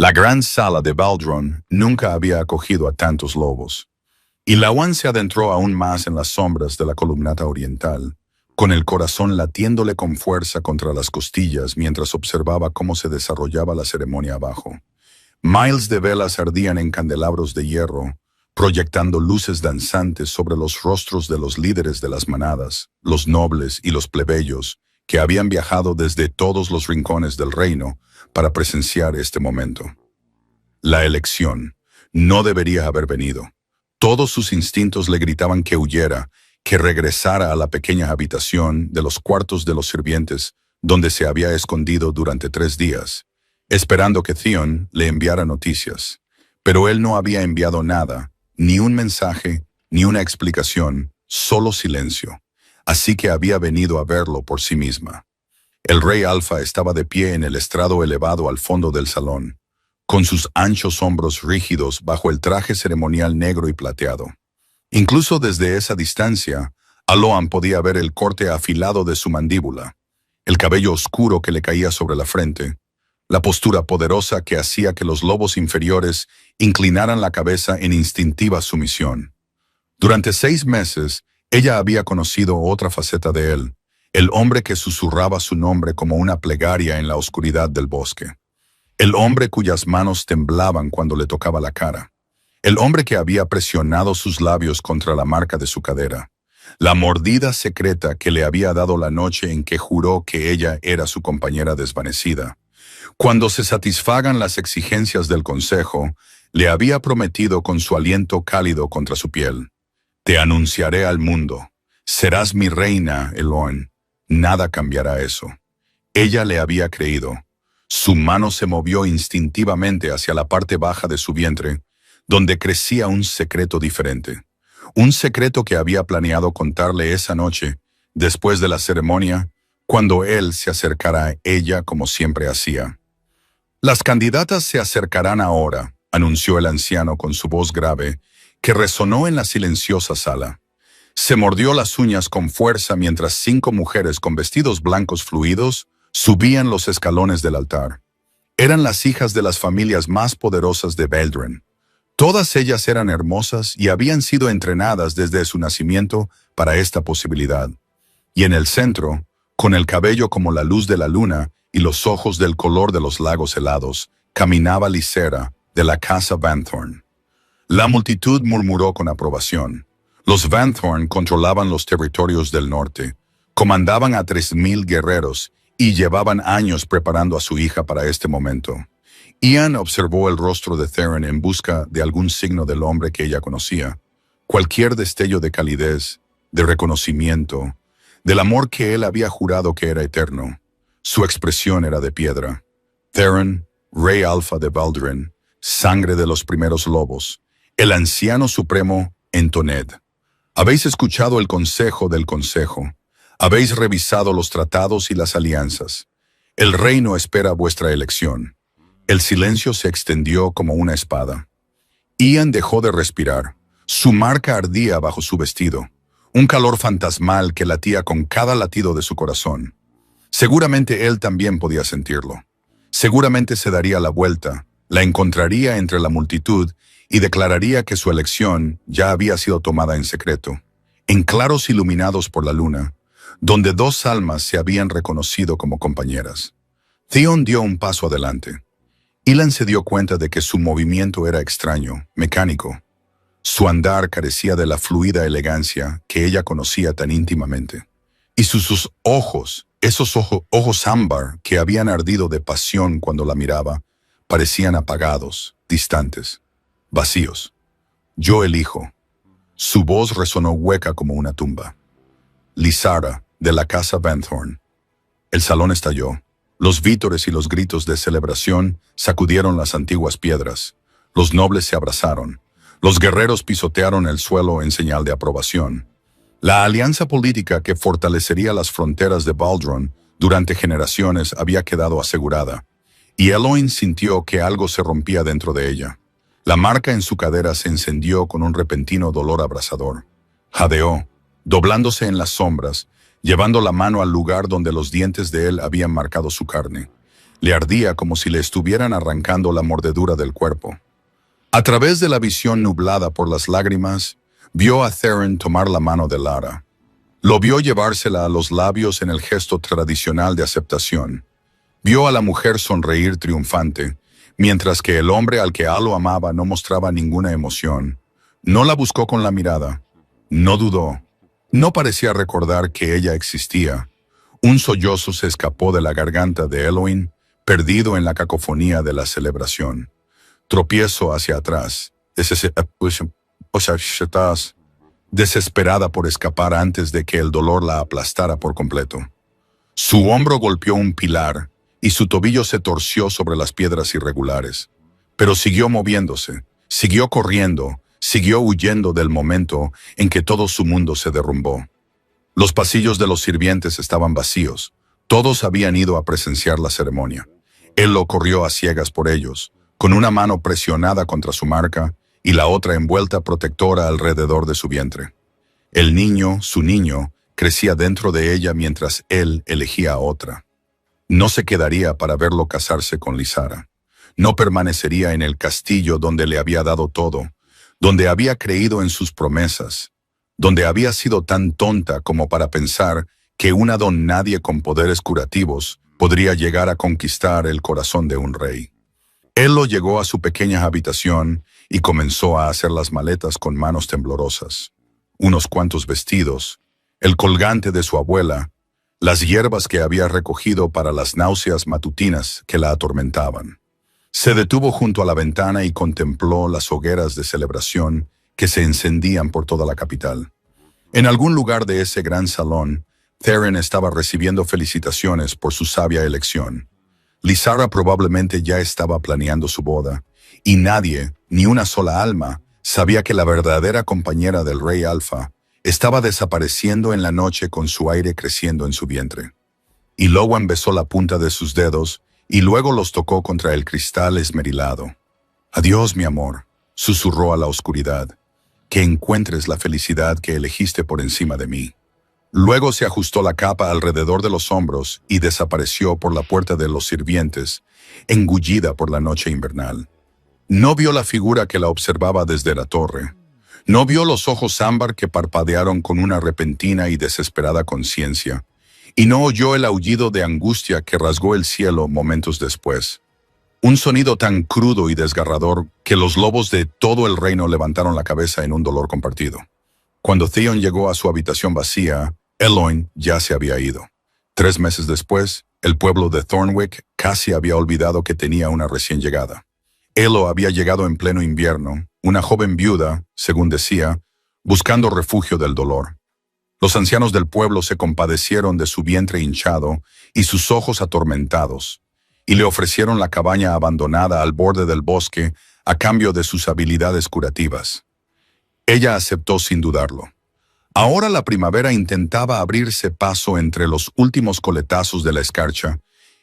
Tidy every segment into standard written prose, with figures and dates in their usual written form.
La gran sala de Baldron nunca había acogido a tantos lobos, y Lawan se adentró aún más en las sombras de la columnata oriental, con el corazón latiéndole con fuerza contra las costillas mientras observaba cómo se desarrollaba la ceremonia abajo. Miles de velas ardían en candelabros de hierro, proyectando luces danzantes sobre los rostros de los líderes de las manadas, los nobles y los plebeyos, que habían viajado desde todos los rincones del reino para presenciar este momento. La elección no debería haber venido. Todos sus instintos le gritaban que huyera, que regresara a la pequeña habitación de los cuartos de los sirvientes, donde se había escondido durante 3 días, esperando que Theon le enviara noticias. Pero él no había enviado nada, ni un mensaje, ni una explicación, solo silencio. Así que había venido a verlo por sí misma. El rey Alfa estaba de pie en el estrado elevado al fondo del salón, con sus anchos hombros rígidos bajo el traje ceremonial negro y plateado. Incluso desde esa distancia, Aloan podía ver el corte afilado de su mandíbula, el cabello oscuro que le caía sobre la frente, la postura poderosa que hacía que los lobos inferiores inclinaran la cabeza en instintiva sumisión. Durante 6 meses, ella había conocido otra faceta de él, el hombre que susurraba su nombre como una plegaria en la oscuridad del bosque. El hombre cuyas manos temblaban cuando le tocaba la cara. El hombre que había presionado sus labios contra la marca de su cadera. La mordida secreta que le había dado la noche en que juró que ella era su compañera desvanecida. Cuando se satisfagan las exigencias del consejo, le había prometido con su aliento cálido contra su piel: «Te anunciaré al mundo. Serás mi reina, Eloin. Nada cambiará eso». Ella le había creído. Su mano se movió instintivamente hacia la parte baja de su vientre, donde crecía un secreto diferente. Un secreto que había planeado contarle esa noche, después de la ceremonia, cuando él se acercara a ella como siempre hacía. «Las candidatas se acercarán ahora», anunció el anciano con su voz grave, que resonó en la silenciosa sala. Se mordió las uñas con fuerza mientras 5 mujeres con vestidos blancos fluidos subían los escalones del altar. Eran las hijas de las familias más poderosas de Baldron. Todas ellas eran hermosas y habían sido entrenadas desde su nacimiento para esta posibilidad. Y en el centro, con el cabello como la luz de la luna y los ojos del color de los lagos helados, caminaba Lysera, de la casa Vanthorn. La multitud murmuró con aprobación. Los Vanthorn controlaban los territorios del norte, comandaban a 3000 guerreros y llevaban años preparando a su hija para este momento. Ian observó el rostro de Theron en busca de algún signo del hombre que ella conocía. Cualquier destello de calidez, de reconocimiento, del amor que él había jurado que era eterno. Su expresión era de piedra. Theron, rey Alfa de Baldron, sangre de los primeros lobos, el anciano supremo Entoned. Habéis escuchado el consejo del consejo. Habéis revisado los tratados y las alianzas. El reino espera vuestra elección. El silencio se extendió como una espada. Ian dejó de respirar. Su marca ardía bajo su vestido. Un calor fantasmal que latía con cada latido de su corazón. Seguramente él también podía sentirlo. Seguramente se daría la vuelta, la encontraría entre la multitud y declararía que su elección ya había sido tomada en secreto, en claros iluminados por la luna, donde 2 almas se habían reconocido como compañeras. Theon dio un paso adelante. Ilan se dio cuenta de que su movimiento era extraño, mecánico. Su andar carecía de la fluida elegancia que ella conocía tan íntimamente. Y sus ojos, esos ojos ámbar que habían ardido de pasión cuando la miraba, parecían apagados, distantes, vacíos. «Yo elijo». Su voz resonó hueca como una tumba. Lysara, de la casa Vanthorn. El salón estalló. Los vítores y los gritos de celebración sacudieron las antiguas piedras. Los nobles se abrazaron. Los guerreros pisotearon el suelo en señal de aprobación. La alianza política que fortalecería las fronteras de Baldron durante generaciones había quedado asegurada, y Eloin sintió que algo se rompía dentro de ella. La marca en su cadera se encendió con un repentino dolor abrasador. Jadeó, doblándose en las sombras, llevando la mano al lugar donde los dientes de él habían marcado su carne. Le ardía como si le estuvieran arrancando la mordedura del cuerpo. A través de la visión nublada por las lágrimas, vio a Theron tomar la mano de Lara. Lo vio llevársela a los labios en el gesto tradicional de aceptación. Vio a la mujer sonreír triunfante, mientras que el hombre al que Alo amaba no mostraba ninguna emoción. No la buscó con la mirada. No dudó. No parecía recordar que ella existía. Un sollozo se escapó de la garganta de Eloin, perdido en la cacofonía de la celebración. Tropiezo hacia atrás, desesperada por escapar antes de que el dolor la aplastara por completo. Su hombro golpeó un pilar y su tobillo se torció sobre las piedras irregulares. Pero siguió moviéndose, siguió corriendo, siguió huyendo del momento en que todo su mundo se derrumbó. Los pasillos de los sirvientes estaban vacíos. Todos habían ido a presenciar la ceremonia. Él lo corrió a ciegas por ellos, con una mano presionada contra su marca y la otra envuelta protectora alrededor de su vientre. El niño, su niño, crecía dentro de ella mientras él elegía a otra. No se quedaría para verlo casarse con Lysara. No permanecería en el castillo donde le había dado todo, donde había creído en sus promesas, donde había sido tan tonta como para pensar que una don nadie con poderes curativos podría llegar a conquistar el corazón de un rey. Él lo llegó a su pequeña habitación y comenzó a hacer las maletas con manos temblorosas. Unos cuantos vestidos, el colgante de su abuela, las hierbas que había recogido para las náuseas matutinas que la atormentaban. Se detuvo junto a la ventana y contempló las hogueras de celebración que se encendían por toda la capital. En algún lugar de ese gran salón, Theron estaba recibiendo felicitaciones por su sabia elección. Lysara probablemente ya estaba planeando su boda, y nadie, ni una sola alma, sabía que la verdadera compañera del rey Alfa estaba desapareciendo en la noche con su aire creciendo en su vientre. Y Lowan besó la punta de sus dedos y luego los tocó contra el cristal esmerilado. «Adiós, mi amor», susurró a la oscuridad, «que encuentres la felicidad que elegiste por encima de mí». Luego se ajustó la capa alrededor de los hombros y desapareció por la puerta de los sirvientes, engullida por la noche invernal. No vio la figura que la observaba desde la torre. No vio los ojos ámbar que parpadearon con una repentina y desesperada conciencia. Y no oyó el aullido de angustia que rasgó el cielo momentos después. Un sonido tan crudo y desgarrador que los lobos de todo el reino levantaron la cabeza en un dolor compartido. Cuando Theon llegó a su habitación vacía, Eloin ya se había ido. 3 meses después, el pueblo de Thornwick casi había olvidado que tenía una recién llegada. Elo había llegado en pleno invierno, una joven viuda, según decía, buscando refugio del dolor. Los ancianos del pueblo se compadecieron de su vientre hinchado y sus ojos atormentados, y le ofrecieron la cabaña abandonada al borde del bosque a cambio de sus habilidades curativas. Ella aceptó sin dudarlo. Ahora la primavera intentaba abrirse paso entre los últimos coletazos de la escarcha,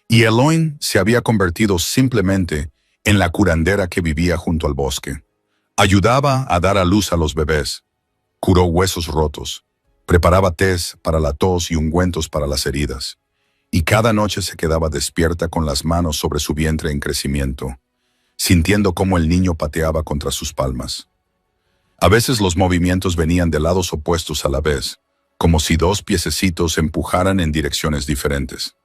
y Eloin se había convertido simplemente en la curandera que vivía junto al bosque. Ayudaba a dar a luz a los bebés, curó huesos rotos, preparaba tés para la tos y ungüentos para las heridas, y cada noche se quedaba despierta con las manos sobre su vientre en crecimiento, sintiendo cómo el niño pateaba contra sus palmas. A veces los movimientos venían de lados opuestos a la vez, como si 2 piececitos empujaran en direcciones diferentes.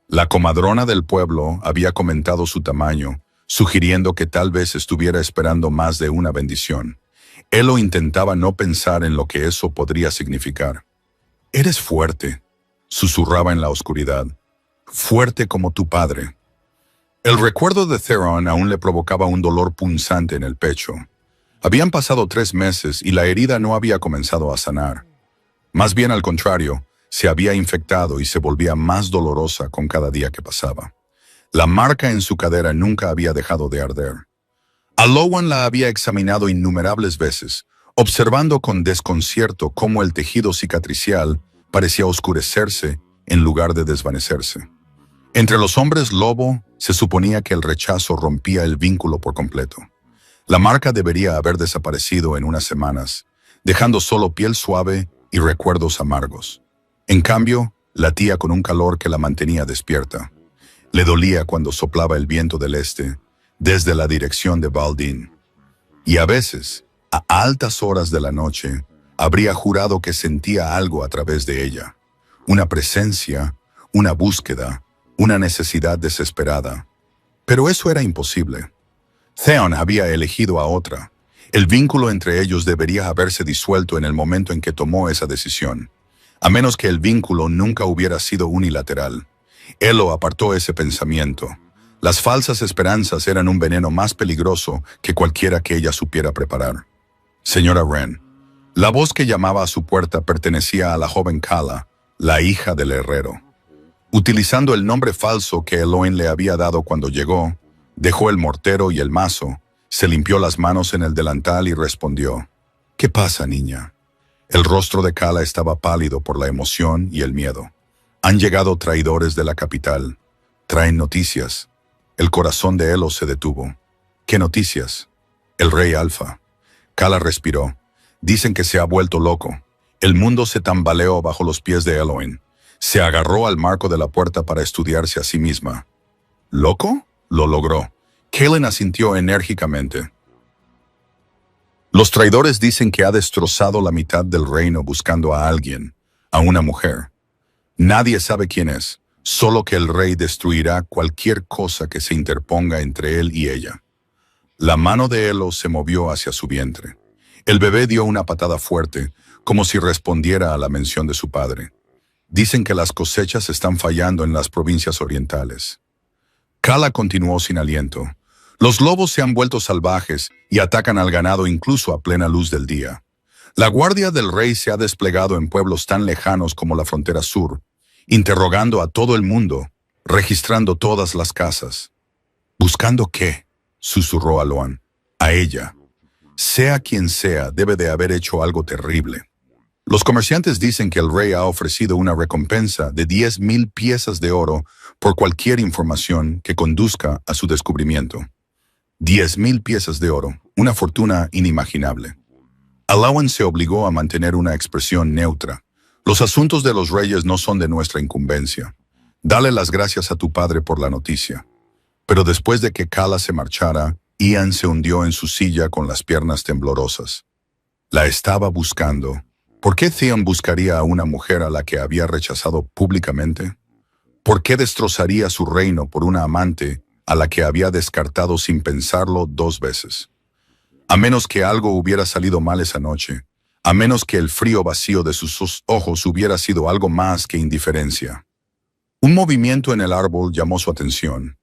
La comadrona del pueblo había comentado su tamaño, sugiriendo que tal vez estuviera esperando más de una bendición. Elo intentaba no pensar en lo que eso podría significar. «Eres fuerte», susurraba en la oscuridad. «Fuerte como tu padre». El recuerdo de Theron aún le provocaba un dolor punzante en el pecho. Habían pasado 3 meses y la herida no había comenzado a sanar. Más bien al contrario, se había infectado y se volvía más dolorosa con cada día que pasaba. La marca en su cadera nunca había dejado de arder. Alowan la había examinado innumerables veces, observando con desconcierto cómo el tejido cicatricial parecía oscurecerse en lugar de desvanecerse. Entre los hombres lobo se suponía que el rechazo rompía el vínculo por completo. La marca debería haber desaparecido en unas semanas, dejando solo piel suave y recuerdos amargos. En cambio, latía con un calor que la mantenía despierta. Le dolía cuando soplaba el viento del este, desde la dirección de Baldin. Y a veces, a altas horas de la noche, habría jurado que sentía algo a través de ella. Una presencia, una búsqueda, una necesidad desesperada. Pero eso era imposible. Theon había elegido a otra. El vínculo entre ellos debería haberse disuelto en el momento en que tomó esa decisión, a menos que el vínculo nunca hubiera sido unilateral. Elo apartó ese pensamiento. Las falsas esperanzas eran un veneno más peligroso que cualquiera que ella supiera preparar. Señora Wren. La voz que llamaba a su puerta pertenecía a la joven Calla, la hija del herrero. Utilizando el nombre falso que Eloin le había dado cuando llegó, dejó el mortero y el mazo, se limpió las manos en el delantal y respondió: «¿Qué pasa, niña?». El rostro de Calla estaba pálido por la emoción y el miedo. «Han llegado traidores de la capital. Traen noticias». El corazón de Elo se detuvo. «¿Qué noticias?». «El rey Alfa». Calla respiró. «Dicen que se ha vuelto loco». El mundo se tambaleó bajo los pies de Eloin. Se agarró al marco de la puerta para estudiarse a sí misma. ¿Loco? Lo logró. Kaelin asintió enérgicamente. Los traidores dicen que ha destrozado la mitad del reino buscando a alguien, a una mujer. Nadie sabe quién es, solo que el rey destruirá cualquier cosa que se interponga entre él y ella. La mano de Elo se movió hacia su vientre. El bebé dio una patada fuerte, como si respondiera a la mención de su padre. Dicen que las cosechas están fallando en las provincias orientales. Calla continuó sin aliento. Los lobos se han vuelto salvajes y atacan al ganado incluso a plena luz del día. La guardia del rey se ha desplegado en pueblos tan lejanos como la frontera sur, interrogando a todo el mundo, registrando todas las casas. ¿Buscando qué?, susurró Aloan. A ella. Sea quien sea, debe de haber hecho algo terrible. Los comerciantes dicen que el rey ha ofrecido una recompensa de 10,000 piezas de oro por cualquier información que conduzca a su descubrimiento. 10,000 piezas de oro, una fortuna inimaginable. Aloan se obligó a mantener una expresión neutra. Los asuntos de los reyes no son de nuestra incumbencia. Dale las gracias a tu padre por la noticia. Pero después de que Calla se marchara, Ian se hundió en su silla con las piernas temblorosas. La estaba buscando. ¿Por qué Theon buscaría a una mujer a la que había rechazado públicamente? ¿Por qué destrozaría su reino por una amante a la que había descartado sin pensarlo 2 veces? A menos que algo hubiera salido mal esa noche, a menos que el frío vacío de sus ojos hubiera sido algo más que indiferencia. Un movimiento en el árbol llamó su atención.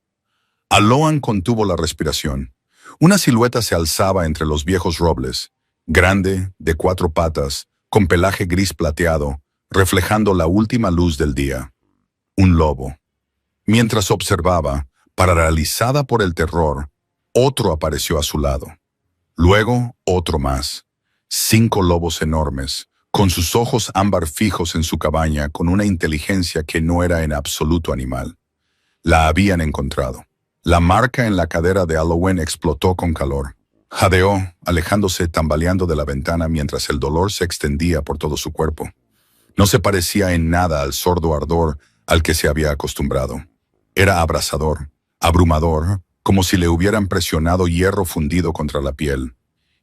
Aloan contuvo la respiración. Una silueta se alzaba entre los viejos robles, grande, de 4 patas, con pelaje gris plateado, reflejando la última luz del día. Un lobo. Mientras observaba, paralizada por el terror, otro apareció a su lado. Luego, otro más. 5 lobos enormes, con sus ojos ámbar fijos en su cabaña, con una inteligencia que no era en absoluto animal. La habían encontrado. La marca en la cadera de Alowen explotó con calor. Jadeó, alejándose, tambaleando de la ventana mientras el dolor se extendía por todo su cuerpo. No se parecía en nada al sordo ardor al que se había acostumbrado. Era abrasador, abrumador, como si le hubieran presionado hierro fundido contra la piel.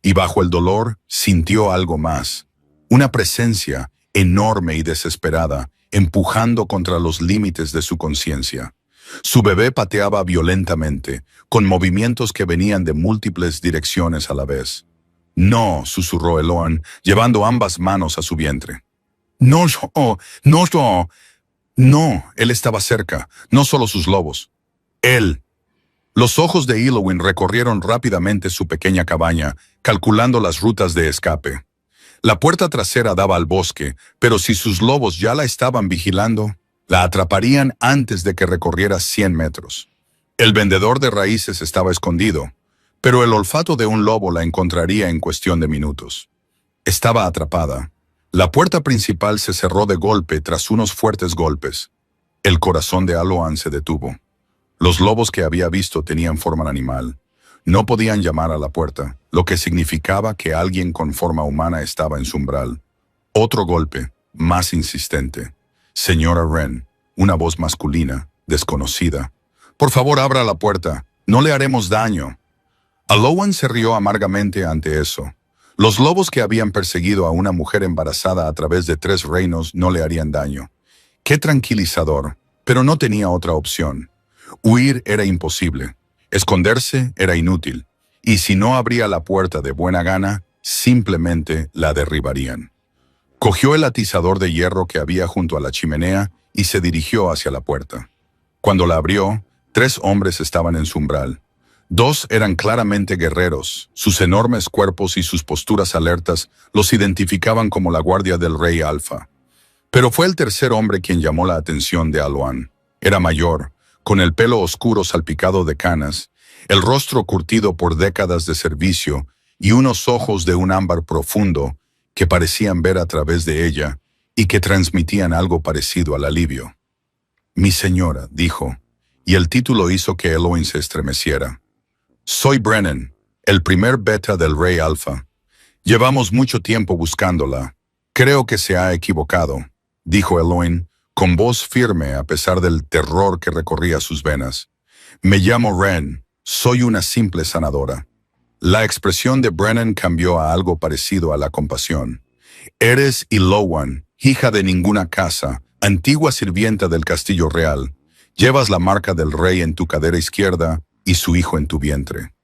Y bajo el dolor sintió algo más. Una presencia enorme y desesperada, empujando contra los límites de su conciencia. Su bebé pateaba violentamente, con movimientos que venían de múltiples direcciones a la vez. «No», susurró Eloan, llevando ambas manos a su vientre. «No, no». No, él estaba cerca, no solo sus lobos. Él. Los ojos de Elowin recorrieron rápidamente su pequeña cabaña, calculando las rutas de escape. La puerta trasera daba al bosque, pero si sus lobos ya la estaban vigilando, la atraparían antes de que recorriera 100 metros. El vendedor de raíces estaba escondido, pero el olfato de un lobo la encontraría en cuestión de minutos. Estaba atrapada. La puerta principal se cerró de golpe tras unos fuertes golpes. El corazón de Aloan se detuvo. Los lobos que había visto tenían forma animal. No podían llamar a la puerta, lo que significaba que alguien con forma humana estaba en su umbral. Otro golpe, más insistente. «Señora Wren», una voz masculina, desconocida. Por favor, abra la puerta. No le haremos daño. Alowan se rió amargamente ante eso. Los lobos que habían perseguido a una mujer embarazada a través de 3 reinos no le harían daño. Qué tranquilizador, pero no tenía otra opción. Huir era imposible. Esconderse era inútil. Y si no abría la puerta de buena gana, simplemente la derribarían. Cogió el atizador de hierro que había junto a la chimenea y se dirigió hacia la puerta. Cuando la abrió, 3 hombres estaban en su umbral. 2 eran claramente guerreros. Sus enormes cuerpos y sus posturas alertas los identificaban como la guardia del rey Alfa. Pero fue el tercer hombre quien llamó la atención de Alowan. Era mayor, con el pelo oscuro salpicado de canas, el rostro curtido por décadas de servicio y unos ojos de un ámbar profundo que parecían ver a través de ella y que transmitían algo parecido al alivio. «Mi señora», dijo, y el título hizo que Eloin se estremeciera. «Soy Brennan, el primer beta del Rey Alfa. Llevamos mucho tiempo buscándola. Creo que se ha equivocado», dijo Eloin, con voz firme a pesar del terror que recorría sus venas. «Me llamo Ren, soy una simple sanadora». La expresión de Brennan cambió a algo parecido a la compasión. «Eres Ilowan, hija de ninguna casa, antigua sirvienta del castillo real. Llevas la marca del rey en tu cadera izquierda y su hijo en tu vientre».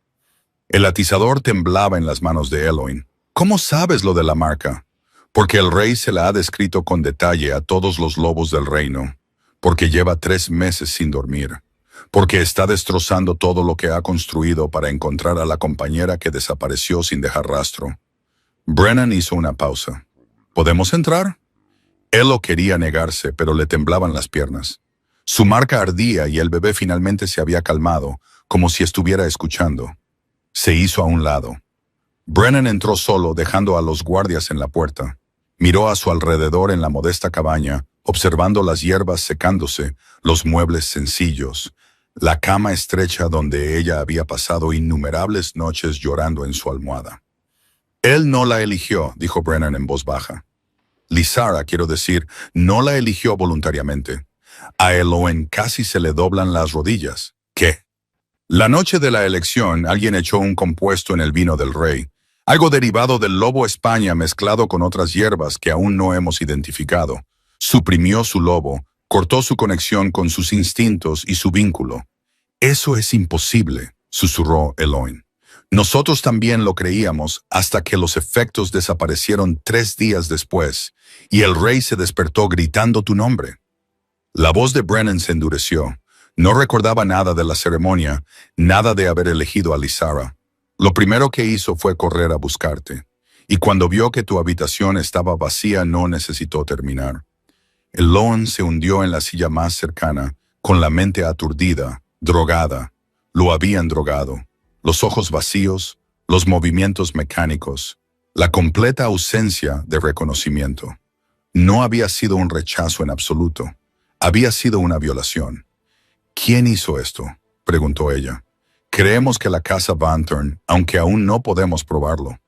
El atizador temblaba en las manos de Eloin. «¿Cómo sabes lo de la marca?» «Porque el rey se la ha descrito con detalle a todos los lobos del reino. Porque lleva 3 meses sin dormir. Porque está destrozando todo lo que ha construido para encontrar a la compañera que desapareció sin dejar rastro». Brennan hizo una pausa. «¿Podemos entrar?» Elo quería negarse, pero le temblaban las piernas. Su marca ardía y el bebé finalmente se había calmado, como si estuviera escuchando. Se hizo a un lado. Brennan entró solo, dejando a los guardias en la puerta. Miró a su alrededor en la modesta cabaña, observando las hierbas secándose, los muebles sencillos, la cama estrecha donde ella había pasado innumerables noches llorando en su almohada. «Él no la eligió», dijo Brennan en voz baja. «Lysara, quiero decir, no la eligió voluntariamente. A Elowen casi se le doblan las rodillas». «¿Qué?» «La noche de la elección, alguien echó un compuesto en el vino del rey, algo derivado del lobo España mezclado con otras hierbas que aún no hemos identificado. Suprimió su lobo, cortó su conexión con sus instintos y su vínculo». «Eso es imposible», susurró Eloin. «Nosotros también lo creíamos hasta que los efectos desaparecieron 3 días después y el rey se despertó gritando tu nombre». La voz de Brennan se endureció. No recordaba nada de la ceremonia, nada de haber elegido a Lysara. «Lo primero que hizo fue correr a buscarte, y cuando vio que tu habitación estaba vacía no necesitó terminar». Eloin se hundió en la silla más cercana, con la mente aturdida, drogada. Lo habían drogado. Los ojos vacíos, los movimientos mecánicos, la completa ausencia de reconocimiento. No había sido un rechazo en absoluto. Había sido una violación. «¿Quién hizo esto?», preguntó ella. «Creemos que la casa Vanthorn, aunque aún no podemos probarlo.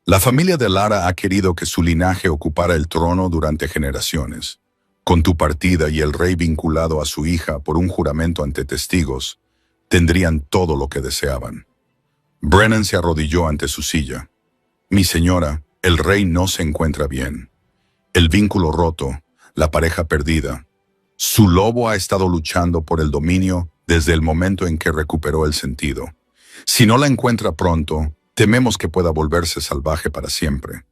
La familia de Lara ha querido que su linaje ocupara el trono durante generaciones. Con tu partida y el rey vinculado a su hija por un juramento ante testigos, tendrían todo lo que deseaban». Brennan se arrodilló ante su silla. «Mi señora, el rey no se encuentra bien. El vínculo roto, la pareja perdida. Su lobo ha estado luchando por el dominio desde el momento en que recuperó el sentido. Si no la encuentra pronto, tememos que pueda volverse salvaje para siempre.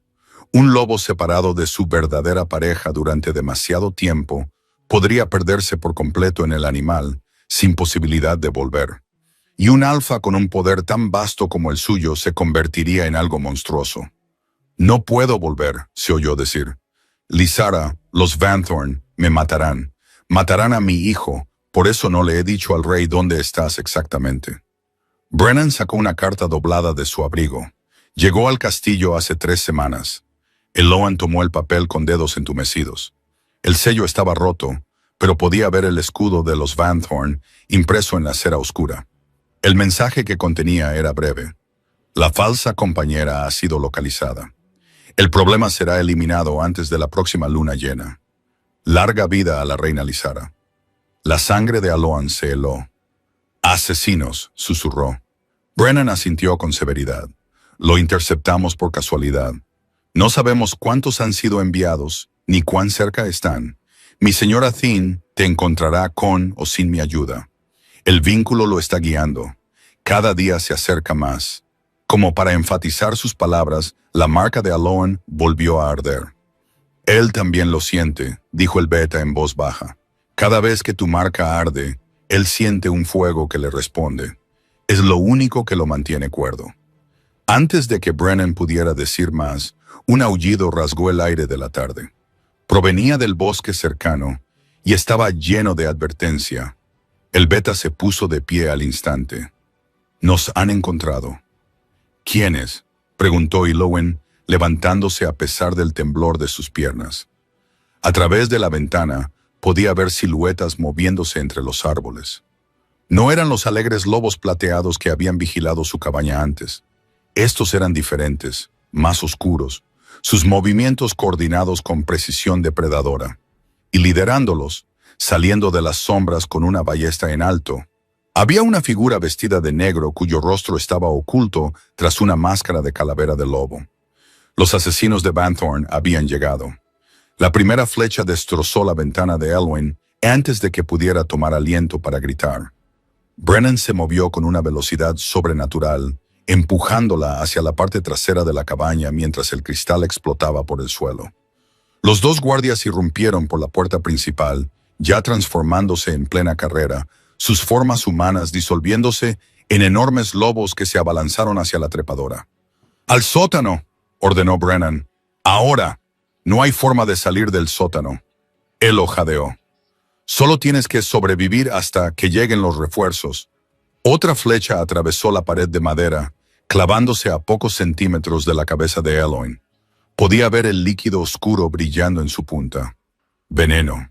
Un lobo separado de su verdadera pareja durante demasiado tiempo podría perderse por completo en el animal, sin posibilidad de volver. Y un alfa con un poder tan vasto como el suyo se convertiría en algo monstruoso. «No puedo volver», se oyó decir. «Lysara, los Vanthorn, me matarán. Matarán a mi hijo, por eso no le he dicho al rey dónde estás exactamente». Brennan sacó una carta doblada de su abrigo. Llegó al castillo hace 3 semanas. Eloan tomó el papel con dedos entumecidos. El sello estaba roto, pero podía ver el escudo de los Vanthorn impreso en la cera oscura. El mensaje que contenía era breve. «La falsa compañera ha sido localizada. El problema será eliminado antes de la próxima luna llena. Larga vida a la reina Lysara». La sangre de Aloan se heló. Asesinos, susurró. Brennan asintió con severidad. Lo interceptamos por casualidad. No sabemos cuántos han sido enviados, ni cuán cerca están. Mi señora Thyn te encontrará con o sin mi ayuda. El vínculo lo está guiando. Cada día se acerca más. Como para enfatizar sus palabras, la marca de Aloan volvió a arder. Él también lo siente, dijo el beta en voz baja. Cada vez que tu marca arde, él siente un fuego que le responde. Es lo único que lo mantiene cuerdo. Antes de que Brennan pudiera decir más, un aullido rasgó el aire de la tarde. Provenía del bosque cercano y estaba lleno de advertencia. El beta se puso de pie al instante. Nos han encontrado. ¿Quiénes?, preguntó Ilowen, levantándose a pesar del temblor de sus piernas. A través de la ventana podía ver siluetas moviéndose entre los árboles. No eran los alegres lobos plateados que habían vigilado su cabaña antes. Estos eran diferentes, más oscuros, sus movimientos coordinados con precisión depredadora. Y liderándolos, saliendo de las sombras con una ballesta en alto, había una figura vestida de negro cuyo rostro estaba oculto tras una máscara de calavera de lobo. Los asesinos de Banthorn habían llegado. La primera flecha destrozó la ventana de Elwyn antes de que pudiera tomar aliento para gritar. Brennan se movió con una velocidad sobrenatural, empujándola hacia la parte trasera de la cabaña mientras el cristal explotaba por el suelo. Los dos guardias irrumpieron por la puerta principal, ya transformándose en plena carrera, sus formas humanas disolviéndose en enormes lobos que se abalanzaron hacia la trepadora. ¡Al sótano!, ordenó Brennan. ¡Ahora! No hay forma de salir del sótano. Él lo jadeó. Solo tienes que sobrevivir hasta que lleguen los refuerzos. Otra flecha atravesó la pared de madera, clavándose a pocos centímetros de la cabeza de Elwyn. Podía ver el líquido oscuro brillando en su punta. Veneno.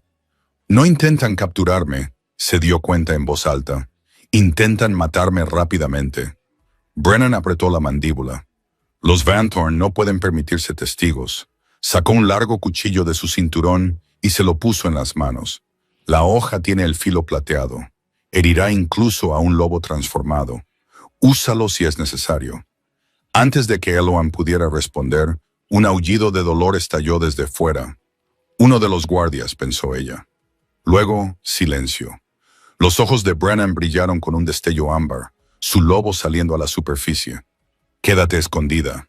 No intentan capturarme, se dio cuenta en voz alta. Intentan matarme rápidamente. Brennan apretó la mandíbula. Los Banthorn no pueden permitirse testigos. Sacó un largo cuchillo de su cinturón y se lo puso en las manos. La hoja tiene el filo plateado. Herirá incluso a un lobo transformado. Úsalo si es necesario. Antes de que Eloan pudiera responder, un aullido de dolor estalló desde fuera. Uno de los guardias, pensó ella. Luego, silencio. Los ojos de Brennan brillaron con un destello ámbar, su lobo saliendo a la superficie. Quédate escondida.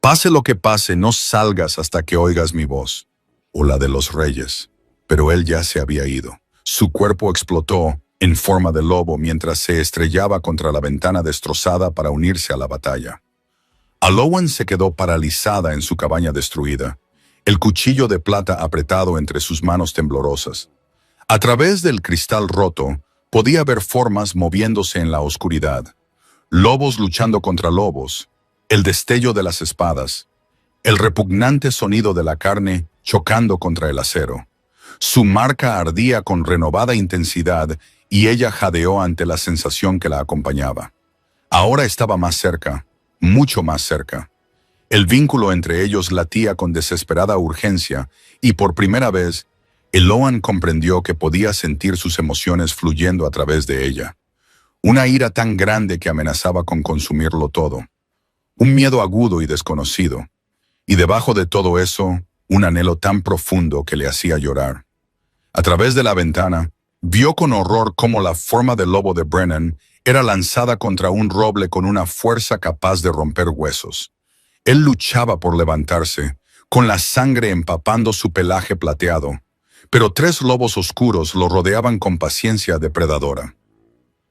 Pase lo que pase, no salgas hasta que oigas mi voz, o la de los reyes. Pero él ya se había ido. Su cuerpo explotó en forma de lobo mientras se estrellaba contra la ventana destrozada para unirse a la batalla. Alowan se quedó paralizada en su cabaña destruida, el cuchillo de plata apretado entre sus manos temblorosas. A través del cristal roto, podía ver formas moviéndose en la oscuridad. Lobos luchando contra lobos, el destello de las espadas, el repugnante sonido de la carne chocando contra el acero. Su marca ardía con renovada intensidad y ella jadeó ante la sensación que la acompañaba. Ahora estaba más cerca, mucho más cerca. El vínculo entre ellos latía con desesperada urgencia y por primera vez, Eloan comprendió que podía sentir sus emociones fluyendo a través de ella. Una ira tan grande que amenazaba con consumirlo todo. Un miedo agudo y desconocido. Y debajo de todo eso, un anhelo tan profundo que le hacía llorar. A través de la ventana, vio con horror cómo la forma del lobo de Brennan era lanzada contra un roble con una fuerza capaz de romper huesos. Él luchaba por levantarse, con la sangre empapando su pelaje plateado, pero tres lobos oscuros lo rodeaban con paciencia depredadora.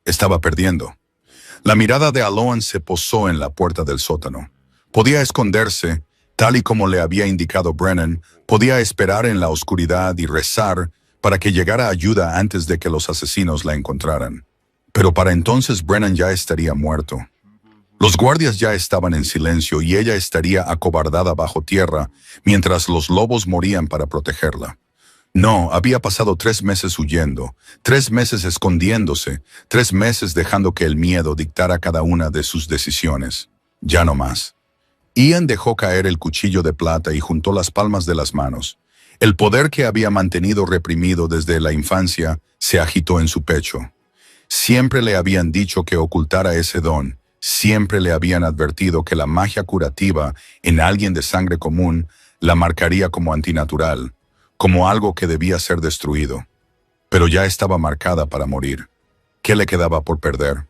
Estaba perdiendo. La mirada de Aloan se posó en la puerta del sótano. Podía esconderse, tal y como le había indicado Brennan, podía esperar en la oscuridad y rezar para que llegara ayuda antes de que los asesinos la encontraran. Pero para entonces Brennan ya estaría muerto. Los guardias ya estaban en silencio y ella estaría acobardada bajo tierra mientras los lobos morían para protegerla. No, había pasado 3 meses huyendo, 3 meses escondiéndose, 3 meses dejando que el miedo dictara cada una de sus decisiones. Ya no más. Ian dejó caer el cuchillo de plata y juntó las palmas de las manos. El poder que había mantenido reprimido desde la infancia se agitó en su pecho. Siempre le habían dicho que ocultara ese don, siempre le habían advertido que la magia curativa en alguien de sangre común la marcaría como antinatural, como algo que debía ser destruido. Pero ya estaba marcada para morir. ¿Qué le quedaba por perder?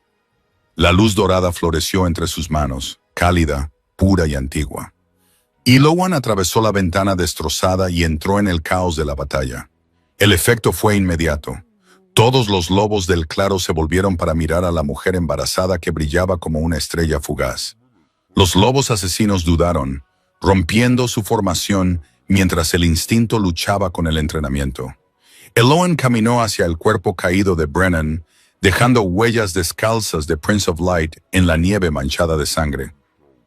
La luz dorada floreció entre sus manos, cálida, pura y antigua. Ilowan atravesó la ventana destrozada y entró en el caos de la batalla. El efecto fue inmediato. Todos los lobos del claro se volvieron para mirar a la mujer embarazada que brillaba como una estrella fugaz. Los lobos asesinos dudaron, rompiendo su formación mientras el instinto luchaba con el entrenamiento. Ilowan caminó hacia el cuerpo caído de Brennan, dejando huellas descalzas de Prince of Light en la nieve manchada de sangre.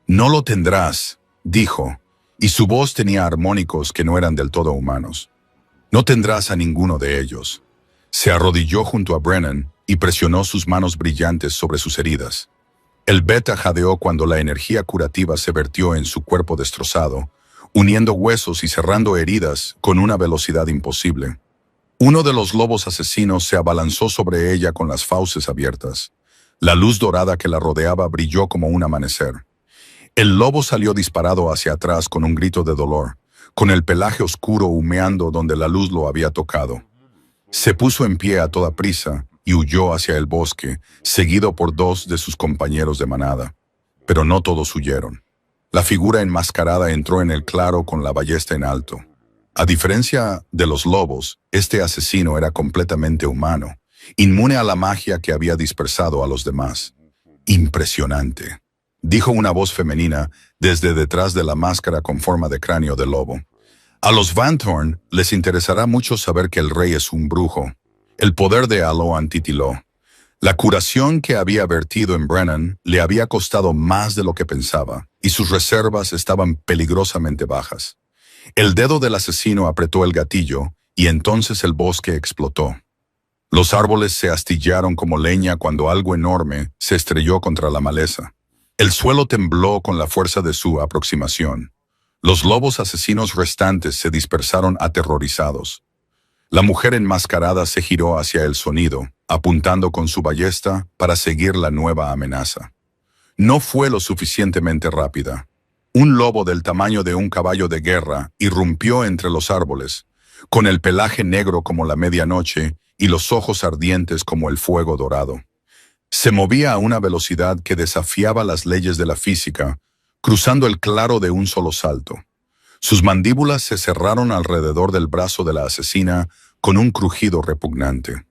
«No lo tendrás», dijo, y su voz tenía armónicos que no eran del todo humanos. «No tendrás a ninguno de ellos». Se arrodilló junto a Brennan y presionó sus manos brillantes sobre sus heridas. El beta jadeó cuando la energía curativa se vertió en su cuerpo destrozado, uniendo huesos y cerrando heridas con una velocidad imposible. Uno de los lobos asesinos se abalanzó sobre ella con las fauces abiertas. La luz dorada que la rodeaba brilló como un amanecer. El lobo salió disparado hacia atrás con un grito de dolor, con el pelaje oscuro humeando donde la luz lo había tocado. Se puso en pie a toda prisa y huyó hacia el bosque, seguido por 2 de sus compañeros de manada. Pero no todos huyeron. La figura enmascarada entró en el claro con la ballesta en alto. A diferencia de los lobos, este asesino era completamente humano, inmune a la magia que había dispersado a los demás. «Impresionante», dijo una voz femenina desde detrás de la máscara con forma de cráneo de lobo. A los Van Thorn les interesará mucho saber que el rey es un brujo. El poder de Ilowan titiló. La curación que había vertido en Brennan le había costado más de lo que pensaba, y sus reservas estaban peligrosamente bajas. El dedo del asesino apretó el gatillo, y entonces el bosque explotó. Los árboles se astillaron como leña cuando algo enorme se estrelló contra la maleza. El suelo tembló con la fuerza de su aproximación. Los lobos asesinos restantes se dispersaron aterrorizados. La mujer enmascarada se giró hacia el sonido, apuntando con su ballesta para seguir la nueva amenaza. No fue lo suficientemente rápida. Un lobo del tamaño de un caballo de guerra irrumpió entre los árboles, con el pelaje negro como la medianoche y los ojos ardientes como el fuego dorado. Se movía a una velocidad que desafiaba las leyes de la física, cruzando el claro de un solo salto. Sus mandíbulas se cerraron alrededor del brazo de la asesina con un crujido repugnante.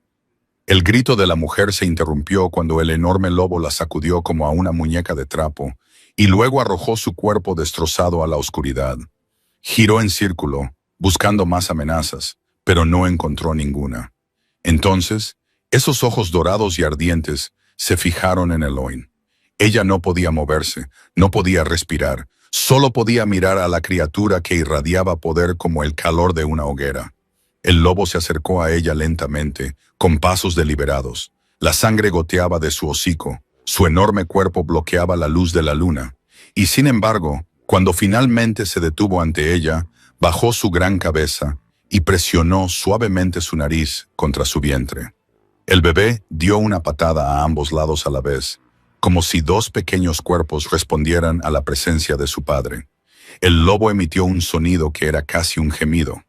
El grito de la mujer se interrumpió cuando el enorme lobo la sacudió como a una muñeca de trapo y luego arrojó su cuerpo destrozado a la oscuridad. Giró en círculo, buscando más amenazas, pero no encontró ninguna. Entonces, esos ojos dorados y ardientes se fijaron en Ilowan. Ella no podía moverse, no podía respirar, solo podía mirar a la criatura que irradiaba poder como el calor de una hoguera. El lobo se acercó a ella lentamente, con pasos deliberados. La sangre goteaba de su hocico, su enorme cuerpo bloqueaba la luz de la luna, y sin embargo, cuando finalmente se detuvo ante ella, bajó su gran cabeza y presionó suavemente su nariz contra su vientre. El bebé dio una patada a ambos lados a la vez, como si 2 pequeños cuerpos respondieran a la presencia de su padre. El lobo emitió un sonido que era casi un gemido.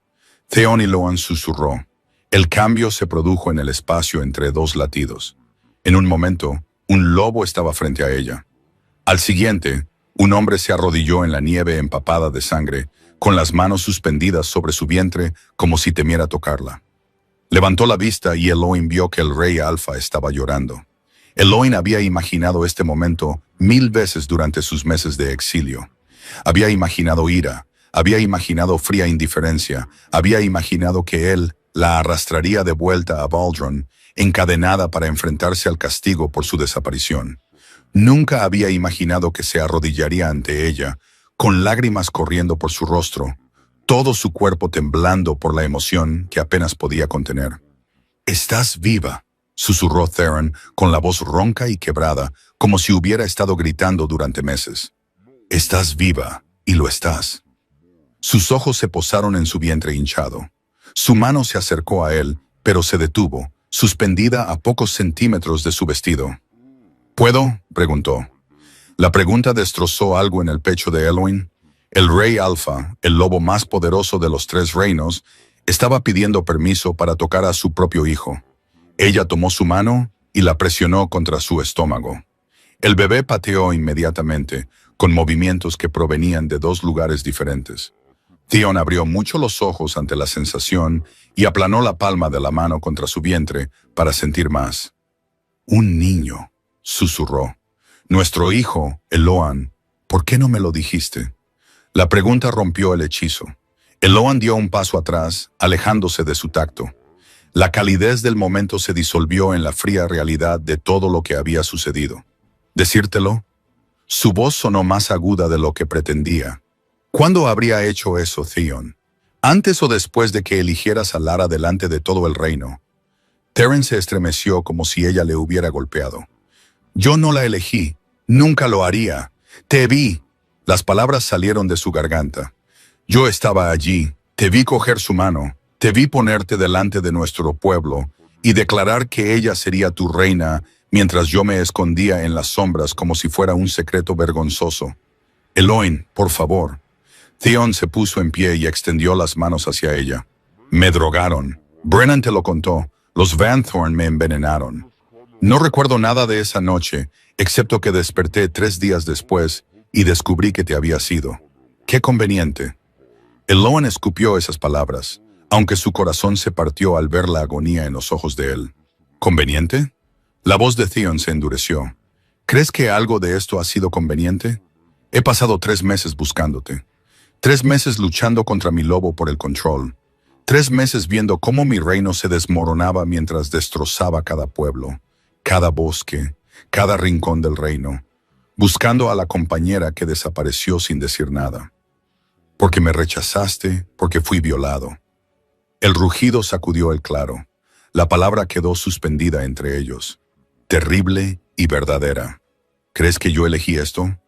Theon Ilowan susurró. El cambio se produjo en el espacio entre 2 latidos. En un momento, un lobo estaba frente a ella. Al siguiente, un hombre se arrodilló en la nieve empapada de sangre, con las manos suspendidas sobre su vientre como si temiera tocarla. Levantó la vista y Ilowan vio que el rey Alfa estaba llorando. Ilowan había imaginado este momento 1000 veces durante sus meses de exilio. Había imaginado ira, había imaginado fría indiferencia, había imaginado que él la arrastraría de vuelta a Baldron, encadenada para enfrentarse al castigo por su desaparición. Nunca había imaginado que se arrodillaría ante ella, con lágrimas corriendo por su rostro, todo su cuerpo temblando por la emoción que apenas podía contener. «Estás viva», susurró Theron con la voz ronca y quebrada, como si hubiera estado gritando durante meses. «Estás viva, y lo estás». Sus ojos se posaron en su vientre hinchado. Su mano se acercó a él, pero se detuvo, suspendida a pocos centímetros de su vestido. ¿Puedo?, preguntó. La pregunta destrozó algo en el pecho de Eloin. El rey Alfa, el lobo más poderoso de los 3 reinos, estaba pidiendo permiso para tocar a su propio hijo. Ella tomó su mano y la presionó contra su estómago. El bebé pateó inmediatamente, con movimientos que provenían de 2 lugares diferentes. Theon abrió mucho los ojos ante la sensación y aplanó la palma de la mano contra su vientre para sentir más. «Un niño», susurró. «Nuestro hijo, Eloan, ¿por qué no me lo dijiste?» La pregunta rompió el hechizo. Eloan dio un paso atrás, alejándose de su tacto. La calidez del momento se disolvió en la fría realidad de todo lo que había sucedido. ¿Decírtelo? Su voz sonó más aguda de lo que pretendía. ¿Cuándo habría hecho eso, Theon? ¿Antes o después de que eligieras a Lara delante de todo el reino? Terence se estremeció como si ella le hubiera golpeado. «Yo no la elegí. Nunca lo haría. Te vi». Las palabras salieron de su garganta. «Yo estaba allí. Te vi coger su mano. Te vi ponerte delante de nuestro pueblo y declarar que ella sería tu reina mientras yo me escondía en las sombras como si fuera un secreto vergonzoso. Eloin, por favor». Theon se puso en pie y extendió las manos hacia ella. «Me drogaron. Brennan te lo contó. Los Van Thorn me envenenaron. No recuerdo nada de esa noche, excepto que desperté 3 días después y descubrí que te había sido. ¡Qué conveniente!». Eloan escupió esas palabras, aunque su corazón se partió al ver la agonía en los ojos de él. ¿Conveniente? La voz de Theon se endureció. ¿Crees que algo de esto ha sido conveniente? He pasado 3 meses buscándote. 3 meses luchando contra mi lobo por el control. 3 meses viendo cómo mi reino se desmoronaba mientras destrozaba cada pueblo, cada bosque, cada rincón del reino, buscando a la compañera que desapareció sin decir nada. Porque me rechazaste, porque fui violado. El rugido sacudió el claro. La palabra quedó suspendida entre ellos. Terrible y verdadera. ¿Crees que yo elegí esto?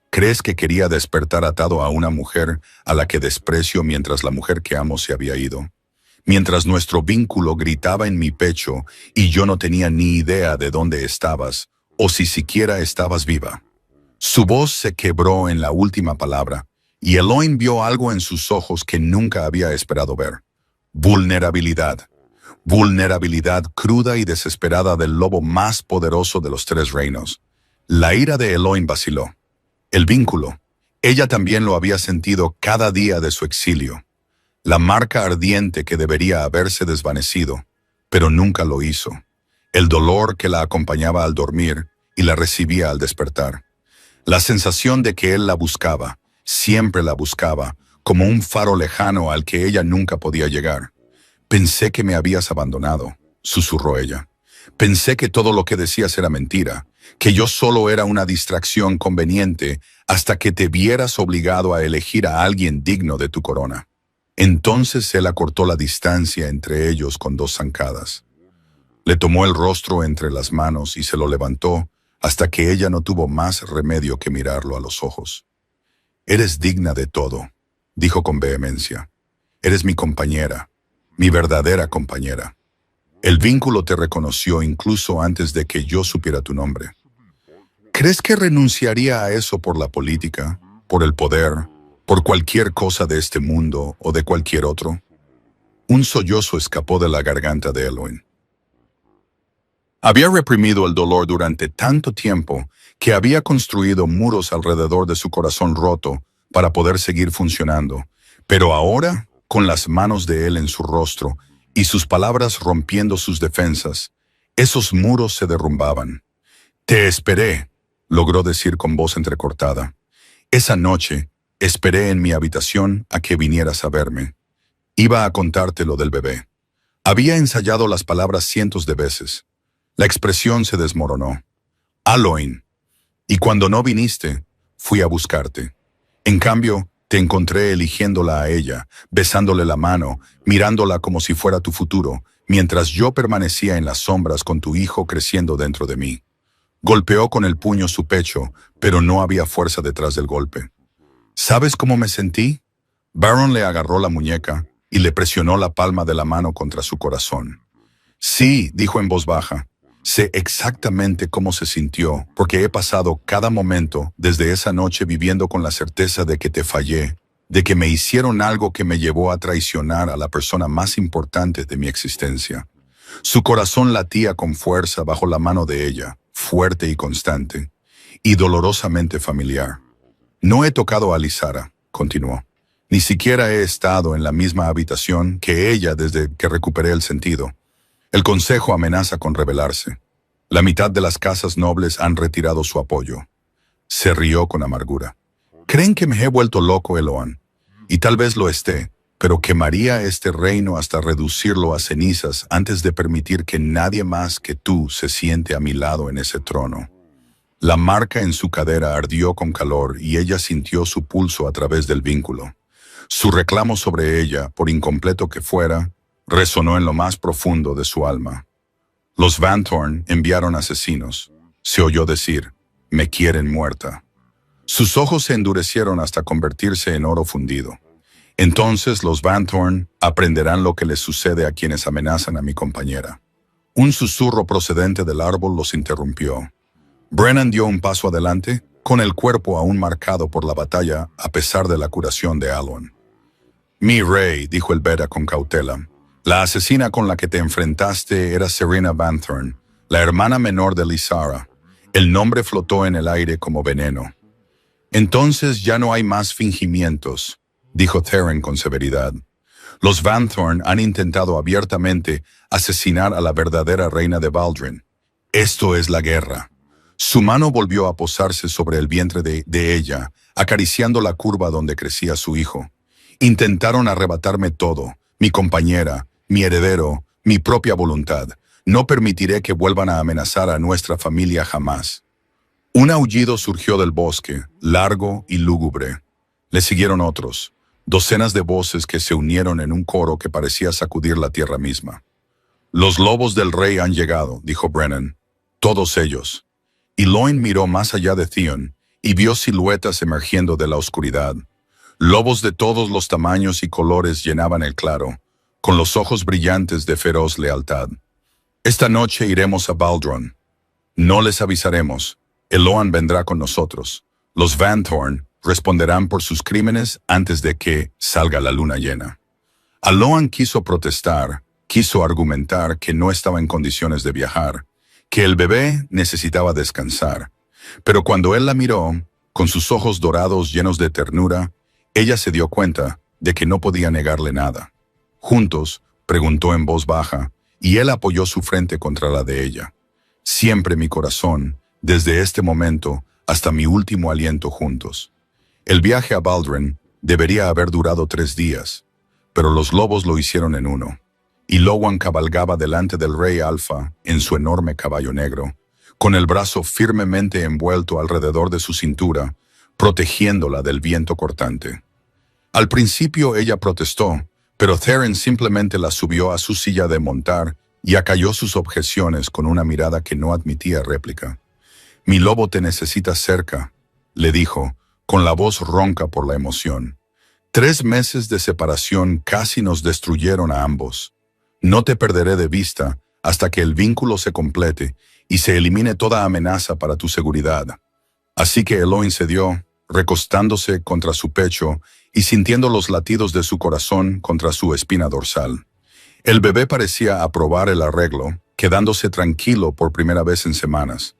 ¿Crees que quería despertar atado a una mujer a la que desprecio mientras la mujer que amo se había ido? Mientras nuestro vínculo gritaba en mi pecho y yo no tenía ni idea de dónde estabas o si siquiera estabas viva. Su voz se quebró en la última palabra y Eloin vio algo en sus ojos que nunca había esperado ver. Vulnerabilidad. Vulnerabilidad cruda y desesperada del lobo más poderoso de los 3 reinos. La ira de Eloin vaciló. El vínculo. Ella también lo había sentido cada día de su exilio. La marca ardiente que debería haberse desvanecido, pero nunca lo hizo. El dolor que la acompañaba al dormir y la recibía al despertar. La sensación de que él la buscaba, siempre la buscaba, como un faro lejano al que ella nunca podía llegar. «Pensé que me habías abandonado», susurró ella. «Pensé que todo lo que decías era mentira, que yo solo era una distracción conveniente hasta que te vieras obligado a elegir a alguien digno de tu corona». Entonces él acortó la distancia entre ellos con 2 zancadas. Le tomó el rostro entre las manos y se lo levantó hasta que ella no tuvo más remedio que mirarlo a los ojos. «Eres digna de todo», dijo con vehemencia. «Eres mi compañera, mi verdadera compañera. El vínculo te reconoció incluso antes de que yo supiera tu nombre. ¿Crees que renunciaría a eso por la política, por el poder, por cualquier cosa de este mundo o de cualquier otro?» Un sollozo escapó de la garganta de Eloin. Había reprimido el dolor durante tanto tiempo que había construido muros alrededor de su corazón roto para poder seguir funcionando, pero ahora, con las manos de él en su rostro y sus palabras rompiendo sus defensas, esos muros se derrumbaban. «Te esperé», logró decir con voz entrecortada. «Esa noche, esperé en mi habitación a que vinieras a verme. Iba a contarte lo del bebé». Había ensayado las palabras cientos de veces. La expresión se desmoronó. «Aloin. Y cuando no viniste, fui a buscarte. En cambio, te encontré eligiéndola a ella, besándole la mano, mirándola como si fuera tu futuro, mientras yo permanecía en las sombras con tu hijo creciendo dentro de mí». Golpeó con el puño su pecho, pero no había fuerza detrás del golpe. «¿Sabes cómo me sentí?» Baron le agarró la muñeca y le presionó la palma de la mano contra su corazón. Sí, dijo en voz baja. Sé exactamente cómo se sintió, porque he pasado cada momento desde esa noche viviendo con la certeza de que te fallé, de que me hicieron algo que me llevó a traicionar a la persona más importante de mi existencia. Su corazón latía con fuerza bajo la mano de ella, fuerte y constante, y dolorosamente familiar. No he tocado a Lizara, continuó. Ni siquiera he estado en la misma habitación que ella desde que recuperé el sentido. El Consejo amenaza con rebelarse. La mitad de las casas nobles han retirado su apoyo. Se rió con amargura. Creen que me he vuelto loco, Eloan. Y tal vez lo esté, pero quemaría este reino hasta reducirlo a cenizas antes de permitir que nadie más que tú se siente a mi lado en ese trono. La marca en su cadera ardió con calor y ella sintió su pulso a través del vínculo. Su reclamo sobre ella, por incompleto que fuera, resonó en lo más profundo de su alma. Los Van Thorn enviaron asesinos. Se oyó decir, me quieren muerta. Sus ojos se endurecieron hasta convertirse en oro fundido. Entonces los Van Thorn aprenderán lo que les sucede a quienes amenazan a mi compañera. Un susurro procedente del árbol los interrumpió. Brennan dio un paso adelante, con el cuerpo aún marcado por la batalla a pesar de la curación de Alwyn. Mi rey, dijo el Beta con cautela, la asesina con la que te enfrentaste era Serena Van Thorn, la hermana menor de Lizara. El nombre flotó en el aire como veneno. Entonces ya no hay más fingimientos, dijo Theron con severidad. Los Van Thorn han intentado abiertamente asesinar a la verdadera reina de Baldrin. Esto es la guerra. Su mano volvió a posarse sobre el vientre de ella, acariciando la curva donde crecía su hijo. Intentaron arrebatarme todo, mi compañera, mi heredero, mi propia voluntad. No permitiré que vuelvan a amenazar a nuestra familia jamás. Un aullido surgió del bosque, largo y lúgubre. Le siguieron otros, docenas de voces que se unieron en un coro que parecía sacudir la tierra misma. Los lobos del rey han llegado, dijo Brennan. Todos ellos. Eloin miró más allá de Theon y vio siluetas emergiendo de la oscuridad. Lobos de todos los tamaños y colores llenaban el claro, con los ojos brillantes de feroz lealtad. Esta noche iremos a Baldron. No les avisaremos. Eloan vendrá con nosotros. Los Van Thorn responderán por sus crímenes antes de que salga la luna llena. Eloan quiso protestar, quiso argumentar que no estaba en condiciones de viajar, que el bebé necesitaba descansar. Pero cuando él la miró, con sus ojos dorados llenos de ternura, ella se dio cuenta de que no podía negarle nada. Juntos, preguntó en voz baja, y él apoyó su frente contra la de ella. Siempre mi corazón, desde este momento hasta mi último aliento juntos. El viaje a Baldrin debería haber durado 3 días, pero los lobos lo hicieron en 1. Y Lowan cabalgaba delante del rey Alfa en su enorme caballo negro, con el brazo firmemente envuelto alrededor de su cintura, protegiéndola del viento cortante. Al principio ella protestó, pero Theron simplemente la subió a su silla de montar y acalló sus objeciones con una mirada que no admitía réplica. «Mi lobo te necesita cerca», le dijo, con la voz ronca por la emoción. 3 meses de separación casi nos destruyeron a ambos. No te perderé de vista hasta que el vínculo se complete y se elimine toda amenaza para tu seguridad. Así que Eloin cedió, recostándose contra su pecho y sintiendo los latidos de su corazón contra su espina dorsal. El bebé parecía aprobar el arreglo, quedándose tranquilo por primera vez en semanas.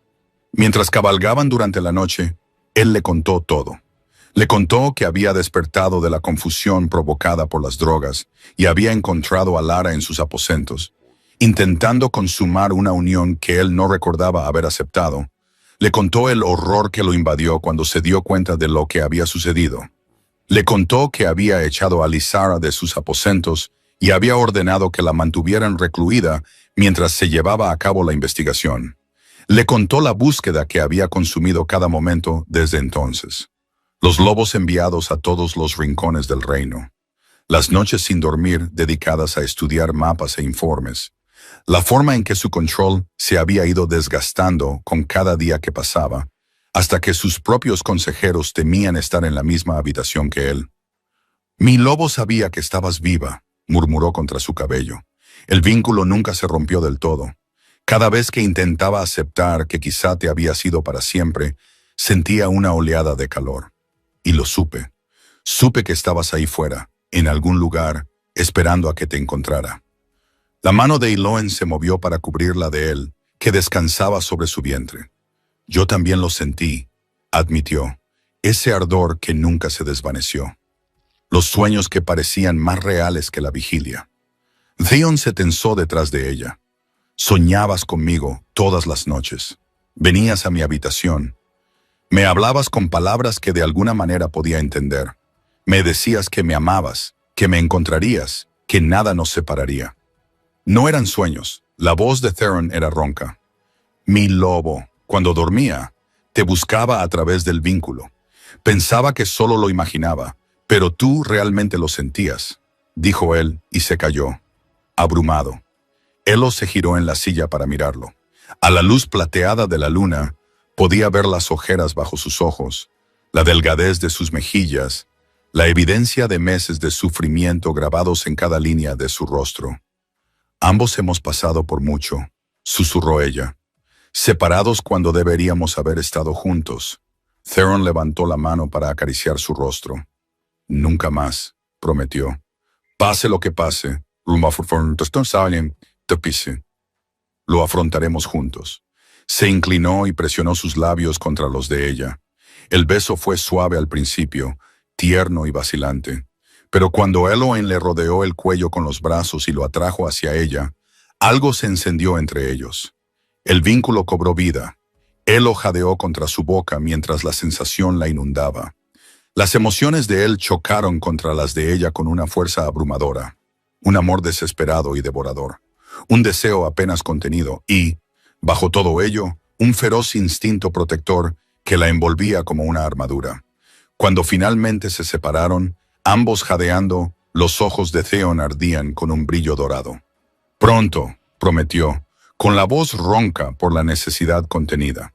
Mientras cabalgaban durante la noche, él le contó todo. Le contó que había despertado de la confusión provocada por las drogas y había encontrado a Lara en sus aposentos, intentando consumar una unión que él no recordaba haber aceptado. Le contó el horror que lo invadió cuando se dio cuenta de lo que había sucedido. Le contó que había echado a Lizara de sus aposentos y había ordenado que la mantuvieran recluida mientras se llevaba a cabo la investigación. Le contó la búsqueda que había consumido cada momento desde entonces. Los lobos enviados a todos los rincones del reino. Las noches sin dormir dedicadas a estudiar mapas e informes. La forma en que su control se había ido desgastando con cada día que pasaba, hasta que sus propios consejeros temían estar en la misma habitación que él. «Mi lobo sabía que estabas viva», murmuró contra su cabello. El vínculo nunca se rompió del todo. Cada vez que intentaba aceptar que quizá te había sido para siempre, sentía una oleada de calor. Y lo supe. Supe que estabas ahí fuera, en algún lugar, esperando a que te encontrara. La mano de Eloin se movió para cubrir la de él, que descansaba sobre su vientre. Yo también lo sentí, admitió, ese ardor que nunca se desvaneció. Los sueños que parecían más reales que la vigilia. Theon se tensó detrás de ella. Soñabas conmigo todas las noches. Venías a mi habitación. Me hablabas con palabras que de alguna manera podía entender. Me decías que me amabas, que me encontrarías, que nada nos separaría. No eran sueños. La voz de Theron era ronca. Mi lobo, cuando dormía, te buscaba a través del vínculo. Pensaba que solo lo imaginaba, pero tú realmente lo sentías, dijo él y se calló, abrumado. Elo se giró en la silla para mirarlo. A la luz plateada de la luna, podía ver las ojeras bajo sus ojos, la delgadez de sus mejillas, la evidencia de meses de sufrimiento grabados en cada línea de su rostro. Ambos hemos pasado por mucho, susurró ella. Separados cuando deberíamos haber estado juntos. Theron levantó la mano para acariciar su rostro. Nunca más, prometió. Pase lo que pase, lo afrontaremos juntos. Se inclinó y presionó sus labios contra los de ella. El beso fue suave al principio, tierno y vacilante. Pero cuando Eloin le rodeó el cuello con los brazos y lo atrajo hacia ella, algo se encendió entre ellos. El vínculo cobró vida. Elo jadeó contra su boca mientras la sensación la inundaba. Las emociones de él chocaron contra las de ella con una fuerza abrumadora. Un amor desesperado y devorador. Un deseo apenas contenido y, bajo todo ello, un feroz instinto protector que la envolvía como una armadura. Cuando finalmente se separaron, ambos jadeando, los ojos de Theon ardían con un brillo dorado. Pronto, prometió, con la voz ronca por la necesidad contenida.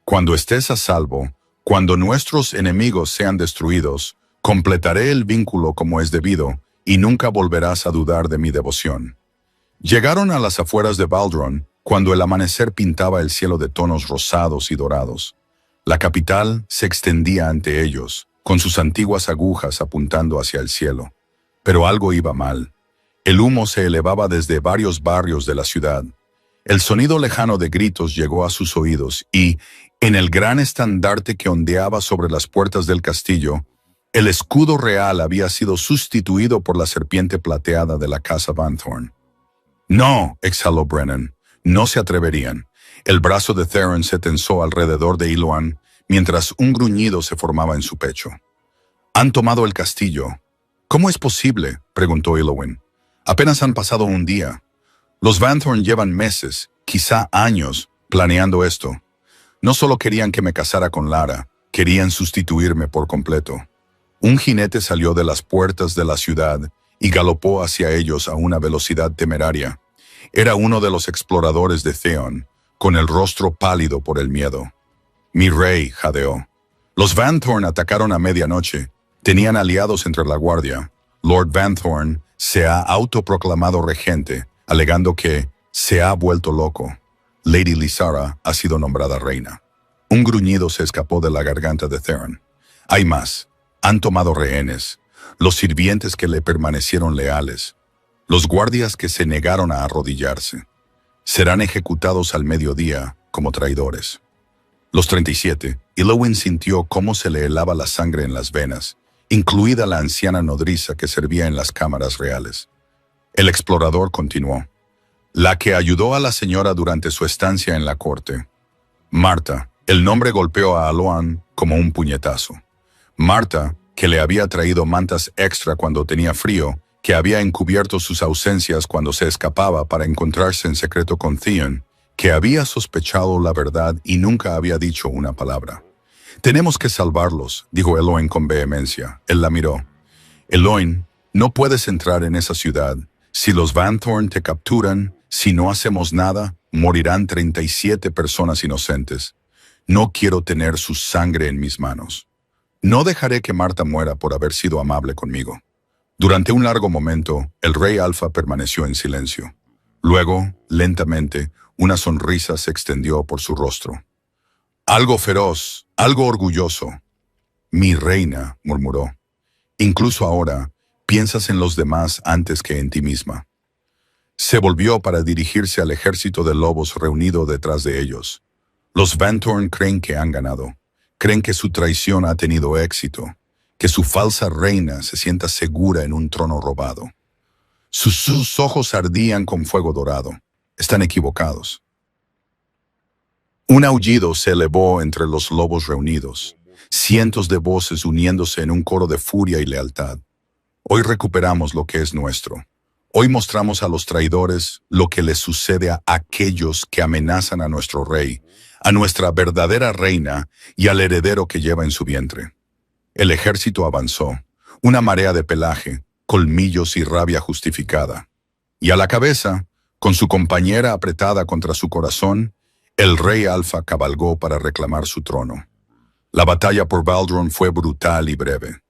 Cuando estés a salvo, cuando nuestros enemigos sean destruidos, completaré el vínculo como es debido, y nunca volverás a dudar de mi devoción. Llegaron a las afueras de Baldron, cuando el amanecer pintaba el cielo de tonos rosados y dorados. La capital se extendía ante ellos, con sus antiguas agujas apuntando hacia el cielo. Pero algo iba mal. El humo se elevaba desde varios barrios de la ciudad. El sonido lejano de gritos llegó a sus oídos y, en el gran estandarte que ondeaba sobre las puertas del castillo, el escudo real había sido sustituido por la serpiente plateada de la casa Vanthorne. «No», exhaló Brennan, «no se atreverían». El brazo de Theron se tensó alrededor de Eloin, mientras un gruñido se formaba en su pecho. «Han tomado el castillo». «¿Cómo es posible?», preguntó Eloin. «Apenas han pasado un día. Los Vanthorne llevan meses, quizá años, planeando esto. No solo querían que me casara con Lara, querían sustituirme por completo». Un jinete salió de las puertas de la ciudad y galopó hacia ellos a una velocidad temeraria. Era uno de los exploradores de Theon, con el rostro pálido por el miedo. «Mi rey», jadeó. Los Vanthorne atacaron a medianoche. Tenían aliados entre la guardia. Lord Vanthorne se ha autoproclamado regente, alegando que se ha vuelto loco. Lady Lysara ha sido nombrada reina. Un gruñido se escapó de la garganta de Theron. «Hay más. Han tomado rehenes, los sirvientes que le permanecieron leales, los guardias que se negaron a arrodillarse. Serán ejecutados al mediodía como traidores». Los 37, Eloin sintió cómo se le helaba la sangre en las venas, incluida la anciana nodriza que servía en las cámaras reales. El explorador continuó. «La que ayudó a la señora durante su estancia en la corte. Marta». El nombre golpeó a Aloan como un puñetazo. Marta, que le había traído mantas extra cuando tenía frío, que había encubierto sus ausencias cuando se escapaba para encontrarse en secreto con Theon, que había sospechado la verdad y nunca había dicho una palabra. «Tenemos que salvarlos», dijo Eloin con vehemencia. Él la miró. «Eloin, no puedes entrar en esa ciudad. Si los Vanthorne te capturan, si no hacemos nada, morirán 37 personas inocentes. No quiero tener su sangre en mis manos. No dejaré que Marta muera por haber sido amable conmigo». Durante un largo momento, el rey Alfa permaneció en silencio. Luego, lentamente, una sonrisa se extendió por su rostro. Algo feroz, algo orgulloso. Mi reina, murmuró. Incluso ahora, piensas en los demás antes que en ti misma. Se volvió para dirigirse al ejército de lobos reunido detrás de ellos. Los Van Thorn creen que han ganado. Creen que su traición ha tenido éxito, que su falsa reina se sienta segura en un trono robado. Sus ojos ardían con fuego dorado. Están equivocados. Un aullido se elevó entre los lobos reunidos, cientos de voces uniéndose en un coro de furia y lealtad. Hoy recuperamos lo que es nuestro. Hoy mostramos a los traidores lo que les sucede a aquellos que amenazan a nuestro rey, a nuestra verdadera reina y al heredero que lleva en su vientre. El ejército avanzó, una marea de pelaje, colmillos y rabia justificada. Y a la cabeza, con su compañera apretada contra su corazón, el rey Alfa cabalgó para reclamar su trono. La batalla por Baldron fue brutal y breve.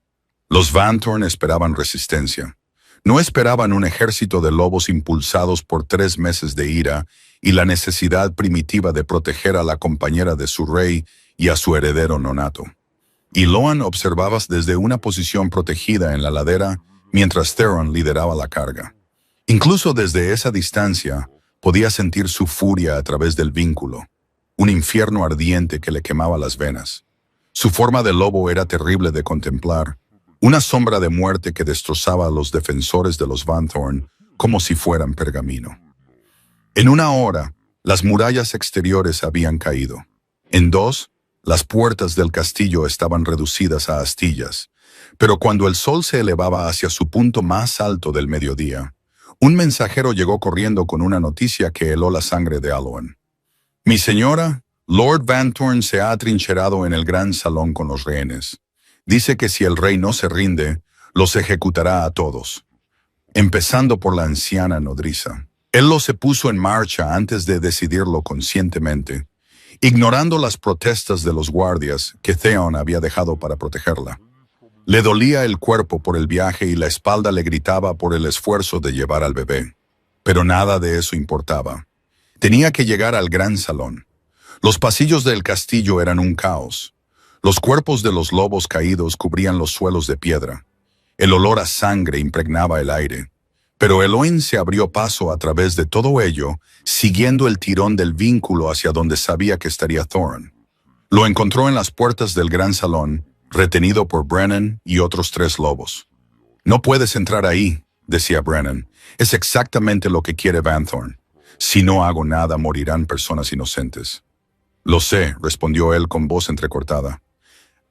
Los Van Thorn esperaban resistencia. No esperaban un ejército de lobos impulsados por 3 meses de ira y la necesidad primitiva de proteger a la compañera de su rey y a su heredero nonato. Y Loan observaba desde una posición protegida en la ladera mientras Theron lideraba la carga. Incluso desde esa distancia podía sentir su furia a través del vínculo, un infierno ardiente que le quemaba las venas. Su forma de lobo era terrible de contemplar, una sombra de muerte que destrozaba a los defensores de los Van Thorn como si fueran pergamino. En 1 hora, las murallas exteriores habían caído. En 2, las puertas del castillo estaban reducidas a astillas, pero cuando el sol se elevaba hacia su punto más alto del mediodía, un mensajero llegó corriendo con una noticia que heló la sangre de Aloan. Mi señora, Lord Van Thorn se ha atrincherado en el gran salón con los rehenes. Dice que si el rey no se rinde, los ejecutará a todos, empezando por la anciana nodriza. Él se puso en marcha antes de decidirlo conscientemente, ignorando las protestas de los guardias que Theon había dejado para protegerla. Le dolía el cuerpo por el viaje y la espalda le gritaba por el esfuerzo de llevar al bebé. Pero nada de eso importaba. Tenía que llegar al gran salón. Los pasillos del castillo eran un caos. Los cuerpos de los lobos caídos cubrían los suelos de piedra. El olor a sangre impregnaba el aire. Pero Eloin se abrió paso a través de todo ello, siguiendo el tirón del vínculo hacia donde sabía que estaría Thorin. Lo encontró en las puertas del gran salón, retenido por Brennan y otros 3 lobos. No puedes entrar ahí, decía Brennan. Es exactamente lo que quiere Van Thorn. Si no hago nada, morirán personas inocentes. Lo sé, respondió él con voz entrecortada.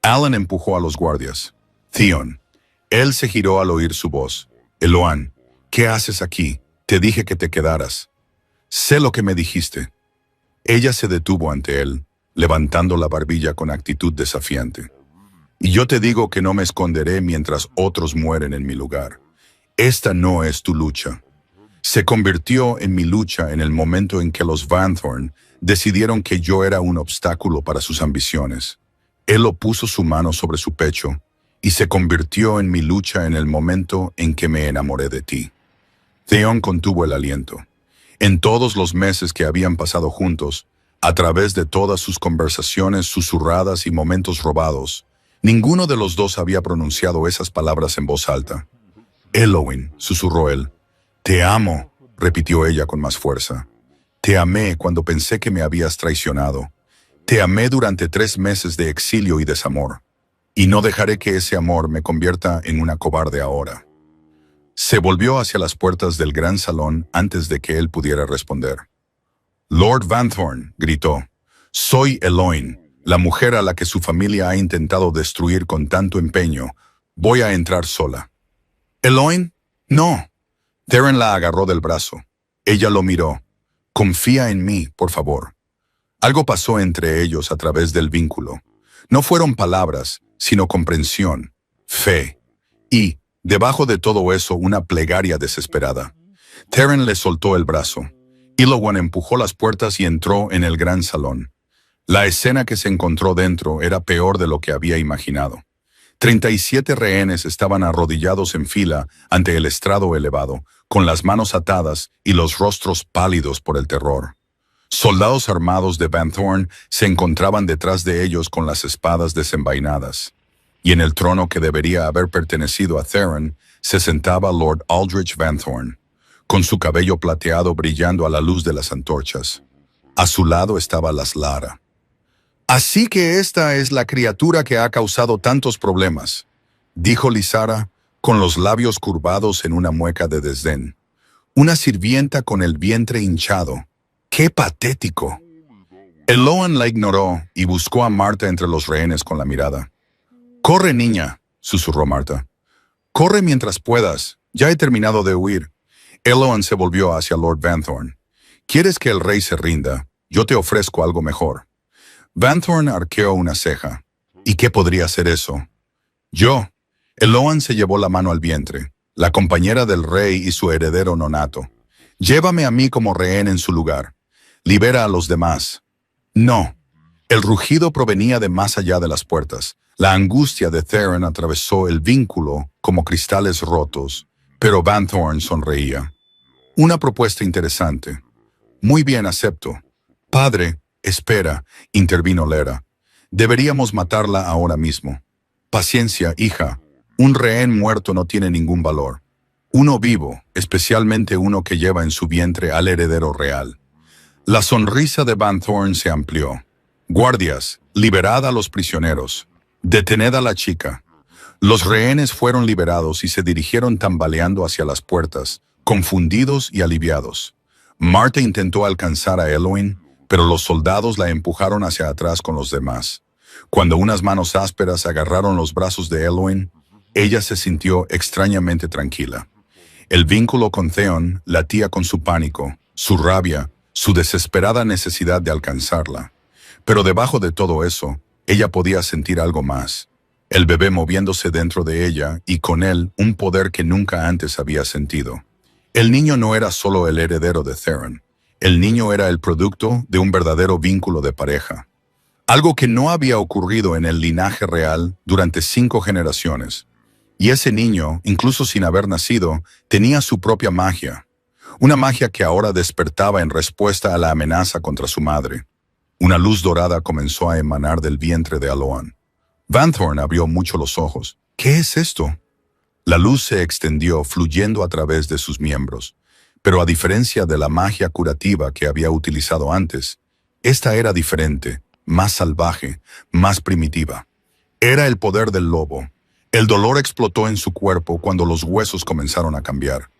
Alan empujó a los guardias. Theon. Él se giró al oír su voz. Eloan, ¿qué haces aquí? Te dije que te quedaras. Sé lo que me dijiste. Ella se detuvo ante él, levantando la barbilla con actitud desafiante. Y yo te digo que no me esconderé mientras otros mueren en mi lugar. Esta no es tu lucha. Se convirtió en mi lucha en el momento en que los Van Thorn decidieron que yo era un obstáculo para sus ambiciones. Él puso su mano sobre su pecho y se convirtió en mi lucha en el momento en que me enamoré de ti. Theon contuvo el aliento. En todos los meses que habían pasado juntos, a través de todas sus conversaciones susurradas y momentos robados, ninguno de los dos había pronunciado esas palabras en voz alta. Eloin, susurró él. Te amo, repitió ella con más fuerza. Te amé cuando pensé que me habías traicionado. Te amé durante 3 meses de exilio y desamor. Y no dejaré que ese amor me convierta en una cobarde ahora. Se volvió hacia las puertas del gran salón antes de que él pudiera responder. Lord Van Thorn, gritó. Soy Eloin, la mujer a la que su familia ha intentado destruir con tanto empeño. Voy a entrar sola. ¿Eloin? No. Theron la agarró del brazo. Ella lo miró. Confía en mí, por favor. Algo pasó entre ellos a través del vínculo. No fueron palabras, sino comprensión, fe. Y, debajo de todo eso, una plegaria desesperada. Theron le soltó el brazo. Ilowan empujó las puertas y entró en el gran salón. La escena que se encontró dentro era peor de lo que había imaginado. 37 rehenes estaban arrodillados en fila ante el estrado elevado, con las manos atadas y los rostros pálidos por el terror. Soldados armados de Van Thorn se encontraban detrás de ellos con las espadas desenvainadas. Y en el trono que debería haber pertenecido a Theron, se sentaba Lord Aldrich Van Thorn, con su cabello plateado brillando a la luz de las antorchas. A su lado estaba Laslara. «Así que esta es la criatura que ha causado tantos problemas», dijo Lysara, con los labios curvados en una mueca de desdén. «Una sirvienta con el vientre hinchado. ¡Qué patético!». Eloan la ignoró y buscó a Marta entre los rehenes con la mirada. «Corre, niña», susurró Marta. «Corre mientras puedas. Ya he terminado de huir». Eloan se volvió hacia Lord Van Thorn. «¿Quieres que el rey se rinda? Yo te ofrezco algo mejor». Van Thorn arqueó una ceja. «¿Y qué podría ser eso?» «Yo». Eloan se llevó la mano al vientre, la compañera del rey y su heredero nonato. «Llévame a mí como rehén en su lugar. Libera a los demás». «No». El rugido provenía de más allá de las puertas. La angustia de Theron atravesó el vínculo como cristales rotos, pero Van Thorn sonreía. «Una propuesta interesante». «Muy bien, acepto». «Padre, espera», intervino Lera. «Deberíamos matarla ahora mismo». «Paciencia, hija. Un rehén muerto no tiene ningún valor. Uno vivo, especialmente uno que lleva en su vientre al heredero real». La sonrisa de Van Thorn se amplió. «Guardias, liberad a los prisioneros. Detened a la chica». Los rehenes fueron liberados y se dirigieron tambaleando hacia las puertas, confundidos y aliviados. Marta intentó alcanzar a Eloin, pero los soldados la empujaron hacia atrás con los demás. Cuando unas manos ásperas agarraron los brazos de Eloin, ella se sintió extrañamente tranquila. El vínculo con Theon latía con su pánico, su rabia, su desesperada necesidad de alcanzarla. Pero debajo de todo eso, ella podía sentir algo más. El bebé moviéndose dentro de ella y con él un poder que nunca antes había sentido. El niño no era solo el heredero de Theron. El niño era el producto de un verdadero vínculo de pareja. Algo que no había ocurrido en el linaje real durante 5 generaciones. Y ese niño, incluso sin haber nacido, tenía su propia magia. Una magia que ahora despertaba en respuesta a la amenaza contra su madre. Una luz dorada comenzó a emanar del vientre de Aloan. Van Thorn abrió mucho los ojos. «¿Qué es esto?». La luz se extendió fluyendo a través de sus miembros. Pero a diferencia de la magia curativa que había utilizado antes, esta era diferente, más salvaje, más primitiva. Era el poder del lobo. El dolor explotó en su cuerpo cuando los huesos comenzaron a cambiar.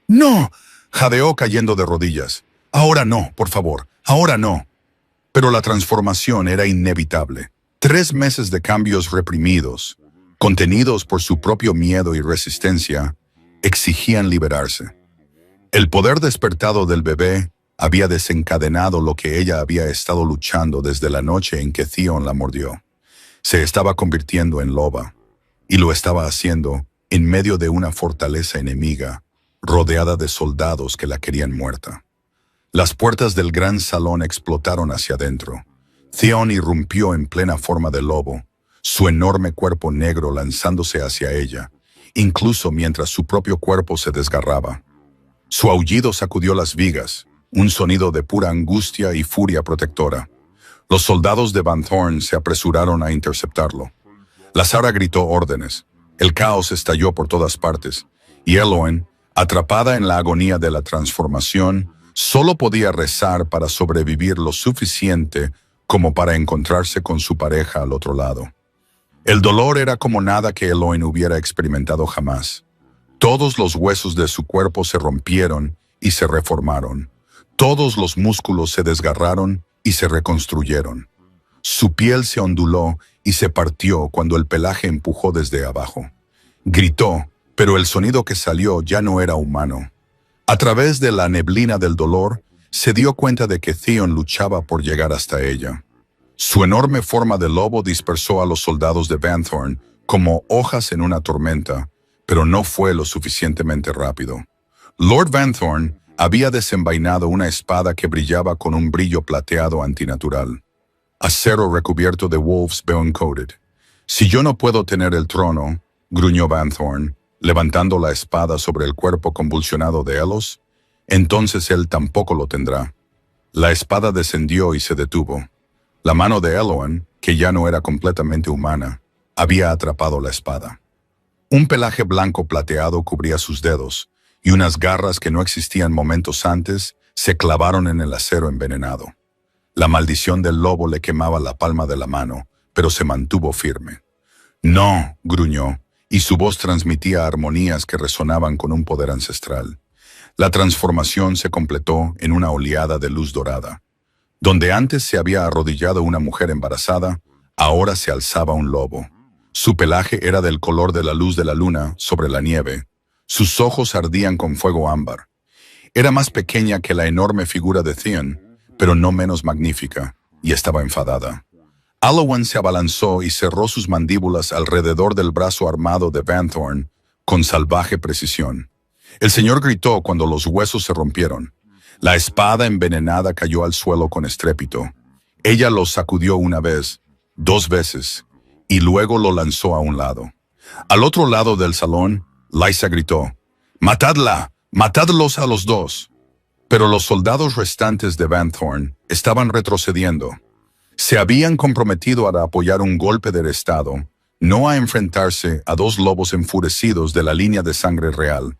«¡No!», jadeó cayendo de rodillas. «Ahora no, por favor, ahora no». Pero la transformación era inevitable. 3 meses de cambios reprimidos, contenidos por su propio miedo y resistencia, exigían liberarse. El poder despertado del bebé había desencadenado lo que ella había estado luchando desde la noche en que Theon la mordió. Se estaba convirtiendo en loba, y lo estaba haciendo en medio de una fortaleza enemiga, rodeada de soldados que la querían muerta. Las puertas del gran salón explotaron hacia adentro. Theon irrumpió en plena forma de lobo, su enorme cuerpo negro lanzándose hacia ella, incluso mientras su propio cuerpo se desgarraba. Su aullido sacudió las vigas, un sonido de pura angustia y furia protectora. Los soldados de Van Thorn se apresuraron a interceptarlo. Lasara gritó órdenes. El caos estalló por todas partes, y Eloin, atrapada en la agonía de la transformación, solo podía rezar para sobrevivir lo suficiente como para encontrarse con su pareja al otro lado. El dolor era como nada que Eloin hubiera experimentado jamás. Todos los huesos de su cuerpo se rompieron y se reformaron. Todos los músculos se desgarraron y se reconstruyeron. Su piel se onduló y se partió cuando el pelaje empujó desde abajo. Gritó, pero el sonido que salió ya no era humano. A través de la neblina del dolor, se dio cuenta de que Theon luchaba por llegar hasta ella. Su enorme forma de lobo dispersó a los soldados de Van Thorn como hojas en una tormenta, pero no fue lo suficientemente rápido. Lord Van Thorn había desenvainado una espada que brillaba con un brillo plateado antinatural. Acero recubierto de Wolf's Bone Coated. Si yo no puedo tener el trono, gruñó Vanthorn, levantando la espada sobre el cuerpo convulsionado de Elos, entonces él tampoco lo tendrá. La espada descendió y se detuvo. La mano de Eloan, que ya no era completamente humana, había atrapado la espada. Un pelaje blanco plateado cubría sus dedos, y unas garras que no existían momentos antes se clavaron en el acero envenenado. La maldición del lobo le quemaba la palma de la mano, pero se mantuvo firme. «No», gruñó, y su voz transmitía armonías que resonaban con un poder ancestral. La transformación se completó en una oleada de luz dorada. Donde antes se había arrodillado una mujer embarazada, ahora se alzaba un lobo. Su pelaje era del color de la luz de la luna sobre la nieve. Sus ojos ardían con fuego ámbar. Era más pequeña que la enorme figura de Theon, pero no menos magnífica, y estaba enfadada. Allowan se abalanzó y cerró sus mandíbulas alrededor del brazo armado de Vanthorn con salvaje precisión. El señor gritó cuando los huesos se rompieron. La espada envenenada cayó al suelo con estrépito. Ella lo sacudió una vez, 2 veces, y luego lo lanzó a un lado. Al otro lado del salón, Lysa gritó, «¡Matadla! ¡Matadlos a los 2!». Pero los soldados restantes de Vanthorn estaban retrocediendo. Se habían comprometido a apoyar un golpe del Estado, no a enfrentarse a 2 lobos enfurecidos de la línea de sangre real.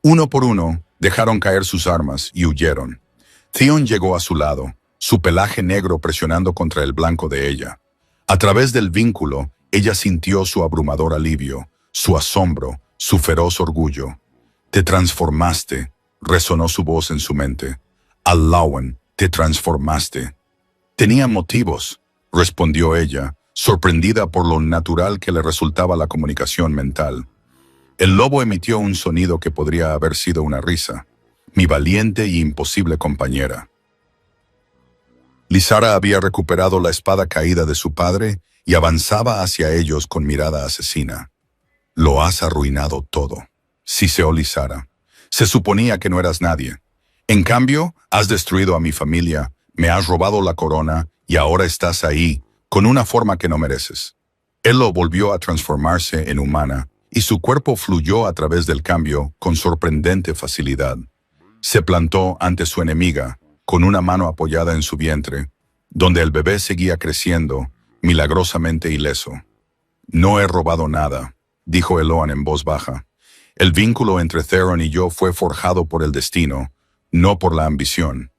Uno por uno, dejaron caer sus armas y huyeron. Theon llegó a su lado, su pelaje negro presionando contra el blanco de ella. A través del vínculo, ella sintió su abrumador alivio, su asombro, su feroz orgullo. «Te transformaste», resonó su voz en su mente. «Allowan, te transformaste». «Tenía motivos», respondió ella, sorprendida por lo natural que le resultaba la comunicación mental. El lobo emitió un sonido que podría haber sido una risa. «Mi valiente y imposible compañera». Lysara había recuperado la espada caída de su padre y avanzaba hacia ellos con mirada asesina. «Lo has arruinado todo», siseó Lysara. «Se suponía que no eras nadie. En cambio, has destruido a mi familia, me has robado la corona y ahora estás ahí, con una forma que no mereces». Elo volvió a transformarse en humana, y su cuerpo fluyó a través del cambio con sorprendente facilidad. Se plantó ante su enemiga, con una mano apoyada en su vientre, donde el bebé seguía creciendo, milagrosamente ileso. «No he robado nada», dijo Eloan en voz baja. «El vínculo entre Theron y yo fue forjado por el destino, no por la ambición.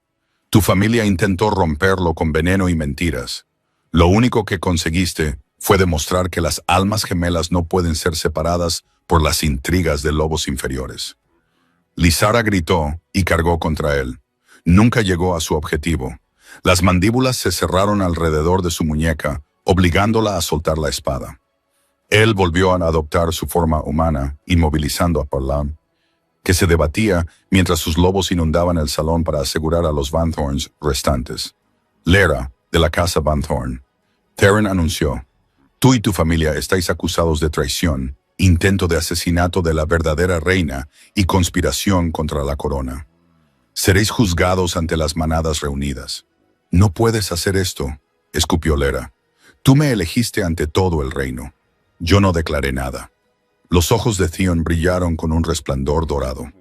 Tu familia intentó romperlo con veneno y mentiras. Lo único que conseguiste fue demostrar que las almas gemelas no pueden ser separadas por las intrigas de lobos inferiores». Lysara gritó y cargó contra él. Nunca llegó a su objetivo. Las mandíbulas se cerraron alrededor de su muñeca, obligándola a soltar la espada. Él volvió a adoptar su forma humana, inmovilizando a Parlam, que se debatía mientras sus lobos inundaban el salón para asegurar a los Vanthorns restantes. «Lera, de la casa Vanthorn». Theron anunció, «Tú y tu familia estáis acusados de traición, intento de asesinato de la verdadera reina y conspiración contra la corona. Seréis juzgados ante las manadas reunidas». «No puedes hacer esto», escupió Lera. «Tú me elegiste ante todo el reino. Yo no declaré nada». Los ojos de Theon brillaron con un resplandor dorado.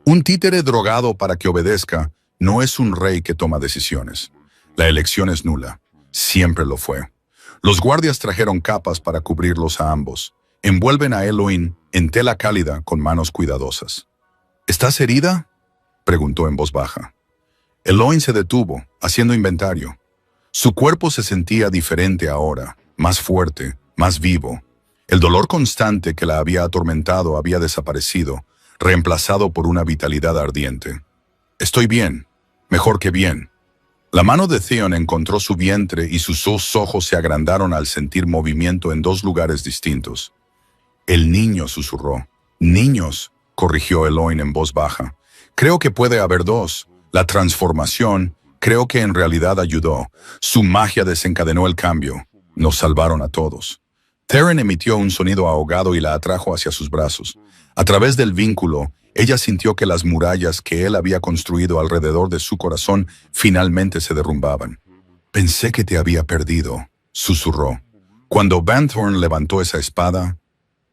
«Un títere drogado para que obedezca no es un rey que toma decisiones. La elección es nula. Siempre lo fue». Los guardias trajeron capas para cubrirlos a ambos. Envuelven a Eloin en tela cálida con manos cuidadosas. «¿Estás herida?», preguntó en voz baja. Eloin se detuvo, haciendo inventario. Su cuerpo se sentía diferente ahora, más fuerte, más vivo. El dolor constante que la había atormentado había desaparecido, reemplazado por una vitalidad ardiente. «Estoy bien, mejor que bien». La mano de Theon encontró su vientre y sus 2 ojos se agrandaron al sentir movimiento en 2 lugares distintos. «El niño», susurró. «Niños», corrigió Eloin en voz baja. «Creo que puede haber 2. La transformación, creo que en realidad ayudó. Su magia desencadenó el cambio. Nos salvaron a todos». Theron emitió un sonido ahogado y la atrajo hacia sus brazos. A través del vínculo, ella sintió que las murallas que él había construido alrededor de su corazón finalmente se derrumbaban. «Pensé que te había perdido», susurró. Cuando Banthorn levantó esa espada,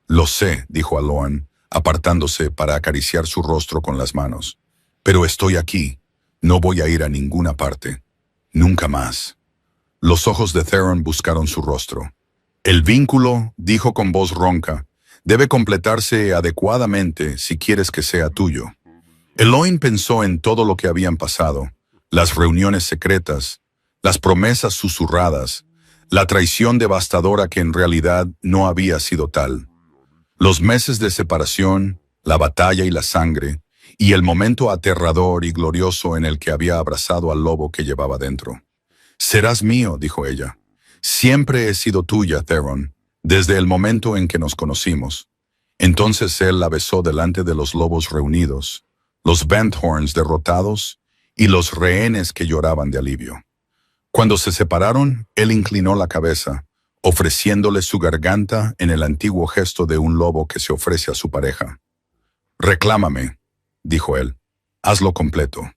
«Lo sé», dijo Aloan, apartándose para acariciar su rostro con las manos. «Pero estoy aquí. No voy a ir a ninguna parte. Nunca más». Los ojos de Theron buscaron su rostro. «El vínculo», dijo con voz ronca, «debe completarse adecuadamente si quieres que sea tuyo». Eloin pensó en todo lo que habían pasado, las reuniones secretas, las promesas susurradas, la traición devastadora que en realidad no había sido tal. Los meses de separación, la batalla y la sangre, y el momento aterrador y glorioso en el que había abrazado al lobo que llevaba dentro. «Serás mío», dijo ella. «Siempre he sido tuya, Theron, desde el momento en que nos conocimos». Entonces él la besó delante de los lobos reunidos, los Banthorns derrotados y los rehenes que lloraban de alivio. Cuando se separaron, él inclinó la cabeza, ofreciéndole su garganta en el antiguo gesto de un lobo que se ofrece a su pareja. «Reclámame», dijo él. «Hazlo completo».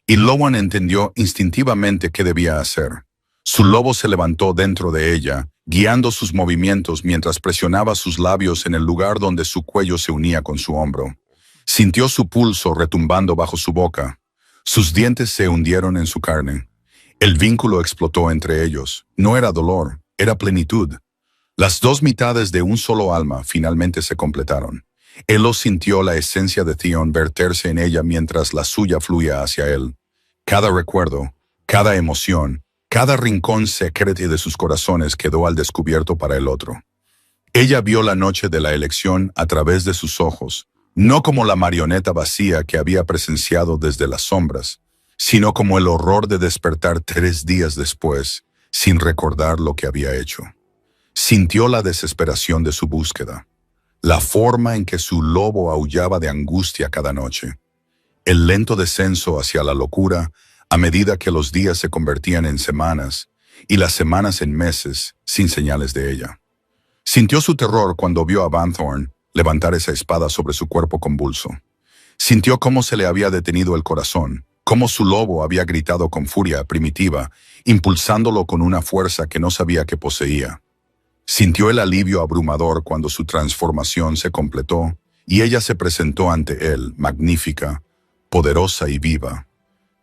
Y Lowan entendió instintivamente qué debía hacer. Su lobo se levantó dentro de ella, guiando sus movimientos mientras presionaba sus labios en el lugar donde su cuello se unía con su hombro. Sintió su pulso retumbando bajo su boca. Sus dientes se hundieron en su carne. El vínculo explotó entre ellos. No era dolor, era plenitud. Las dos mitades de un solo alma finalmente se completaron. Elo sintió la esencia de Theon verterse en ella mientras la suya fluía hacia él. Cada recuerdo, cada emoción, cada rincón secreto de sus corazones quedó al descubierto para el otro. Ella vio la noche de la elección a través de sus ojos, no como la marioneta vacía que había presenciado desde las sombras, sino como el horror de despertar 3 días después, sin recordar lo que había hecho. Sintió la desesperación de su búsqueda, la forma en que su lobo aullaba de angustia cada noche, el lento descenso hacia la locura a medida que los días se convertían en semanas y las semanas en meses sin señales de ella. Sintió su terror cuando vio a Banthorn levantar esa espada sobre su cuerpo convulso. Sintió cómo se le había detenido el corazón, cómo su lobo había gritado con furia primitiva, impulsándolo con una fuerza que no sabía que poseía. Sintió el alivio abrumador cuando su transformación se completó y ella se presentó ante él, magnífica, poderosa y viva.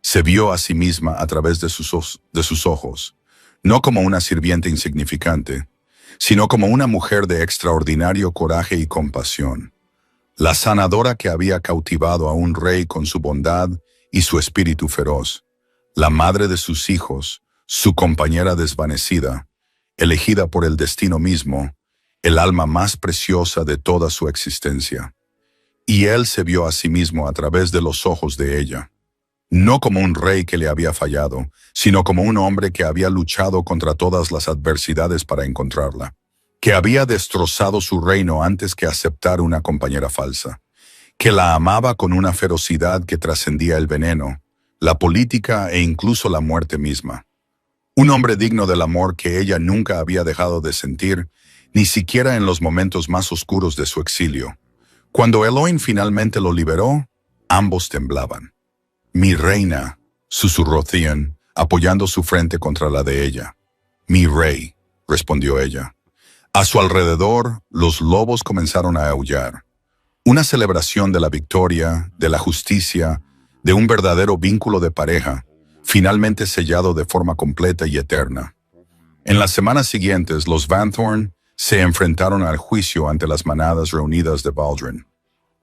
Se vio a sí misma a través de sus ojos, no como una sirvienta insignificante, sino como una mujer de extraordinario coraje y compasión, la sanadora que había cautivado a un rey con su bondad y su espíritu feroz, la madre de sus hijos, su compañera desvanecida, elegida por el destino mismo, el alma más preciosa de toda su existencia. Y él se vio a sí mismo a través de los ojos de ella, no como un rey que le había fallado, sino como un hombre que había luchado contra todas las adversidades para encontrarla, que había destrozado su reino antes que aceptar una compañera falsa, que la amaba con una ferocidad que trascendía el veneno, la política e incluso la muerte misma. Un hombre digno del amor que ella nunca había dejado de sentir, ni siquiera en los momentos más oscuros de su exilio. Cuando Eloin finalmente lo liberó, ambos temblaban. «Mi reina», susurró Theon, apoyando su frente contra la de ella. «Mi rey», respondió ella. A su alrededor, los lobos comenzaron a aullar. Una celebración de la victoria, de la justicia, de un verdadero vínculo de pareja, finalmente sellado de forma completa y eterna. En las semanas siguientes, los Banthorn se enfrentaron al juicio ante las manadas reunidas de Valdren.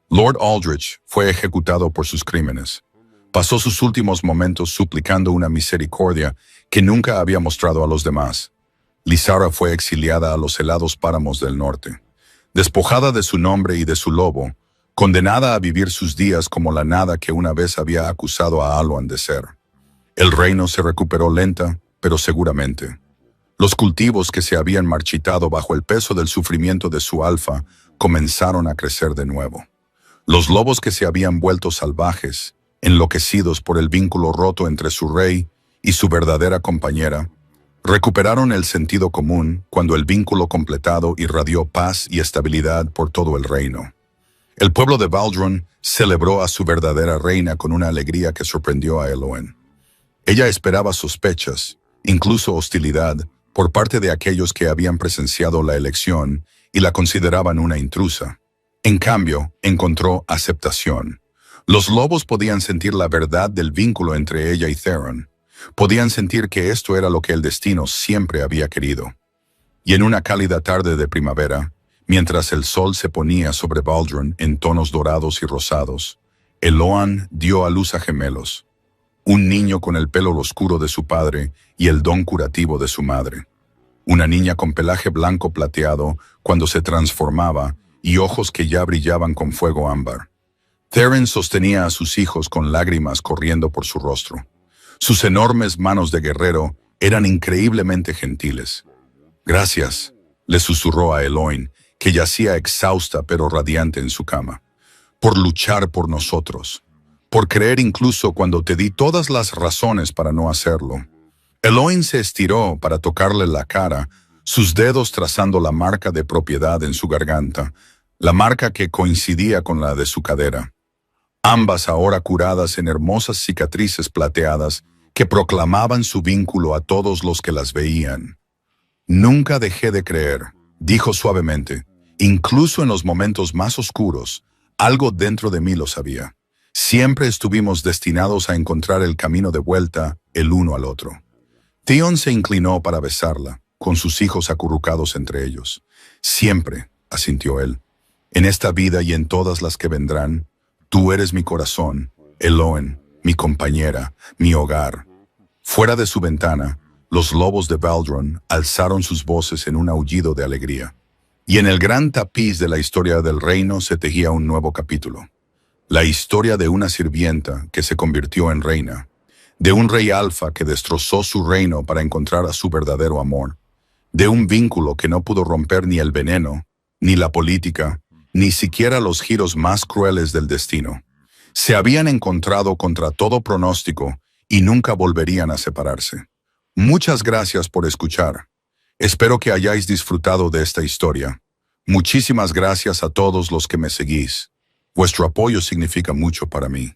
Lord Aldrich fue ejecutado por sus crímenes. Pasó sus últimos momentos suplicando una misericordia que nunca había mostrado a los demás. Lysara fue exiliada a los helados páramos del norte. Despojada de su nombre y de su lobo, condenada a vivir sus días como la nada que una vez había acusado a Aloan de ser. El reino se recuperó lenta, pero seguramente. Los cultivos que se habían marchitado bajo el peso del sufrimiento de su alfa comenzaron a crecer de nuevo. Los lobos que se habían vuelto salvajes, enloquecidos por el vínculo roto entre su rey y su verdadera compañera, recuperaron el sentido común cuando el vínculo completado irradió paz y estabilidad por todo el reino. El pueblo de Valdron celebró a su verdadera reina con una alegría que sorprendió a Eloin. Ella esperaba sospechas, incluso hostilidad, por parte de aquellos que habían presenciado la elección y la consideraban una intrusa. En cambio, encontró aceptación. Los lobos podían sentir la verdad del vínculo entre ella y Theron. Podían sentir que esto era lo que el destino siempre había querido. Y en una cálida tarde de primavera, mientras el sol se ponía sobre Baldron en tonos dorados y rosados, Eloan dio a luz a gemelos, un niño con el pelo oscuro de su padre y el don curativo de su madre, una niña con pelaje blanco plateado cuando se transformaba y ojos que ya brillaban con fuego ámbar. Theron sostenía a sus hijos con lágrimas corriendo por su rostro. Sus enormes manos de guerrero eran increíblemente gentiles. «Gracias», le susurró a Eloin, que yacía exhausta pero radiante en su cama, «por luchar por nosotros, por creer incluso cuando te di todas las razones para no hacerlo». Eloin se estiró para tocarle la cara, sus dedos trazando la marca de propiedad en su garganta, la marca que coincidía con la de su cadera. Ambas ahora curadas en hermosas cicatrices plateadas que proclamaban su vínculo a todos los que las veían. «Nunca dejé de creer», dijo suavemente. «Incluso en los momentos más oscuros, algo dentro de mí lo sabía. Siempre estuvimos destinados a encontrar el camino de vuelta el uno al otro». Theon se inclinó para besarla, con sus hijos acurrucados entre ellos. «Siempre», asintió él, «en esta vida y en todas las que vendrán, tú eres mi corazón, Eloin, mi compañera, mi hogar». Fuera de su ventana, los lobos de Baldron alzaron sus voces en un aullido de alegría. Y en el gran tapiz de la historia del reino se tejía un nuevo capítulo. La historia de una sirvienta que se convirtió en reina, de un rey alfa que destrozó su reino para encontrar a su verdadero amor, de un vínculo que no pudo romper ni el veneno, ni la política, ni siquiera los giros más crueles del destino. Se habían encontrado contra todo pronóstico y nunca volverían a separarse. Muchas gracias por escuchar. Espero que hayáis disfrutado de esta historia. Muchísimas gracias a todos los que me seguís. Vuestro apoyo significa mucho para mí.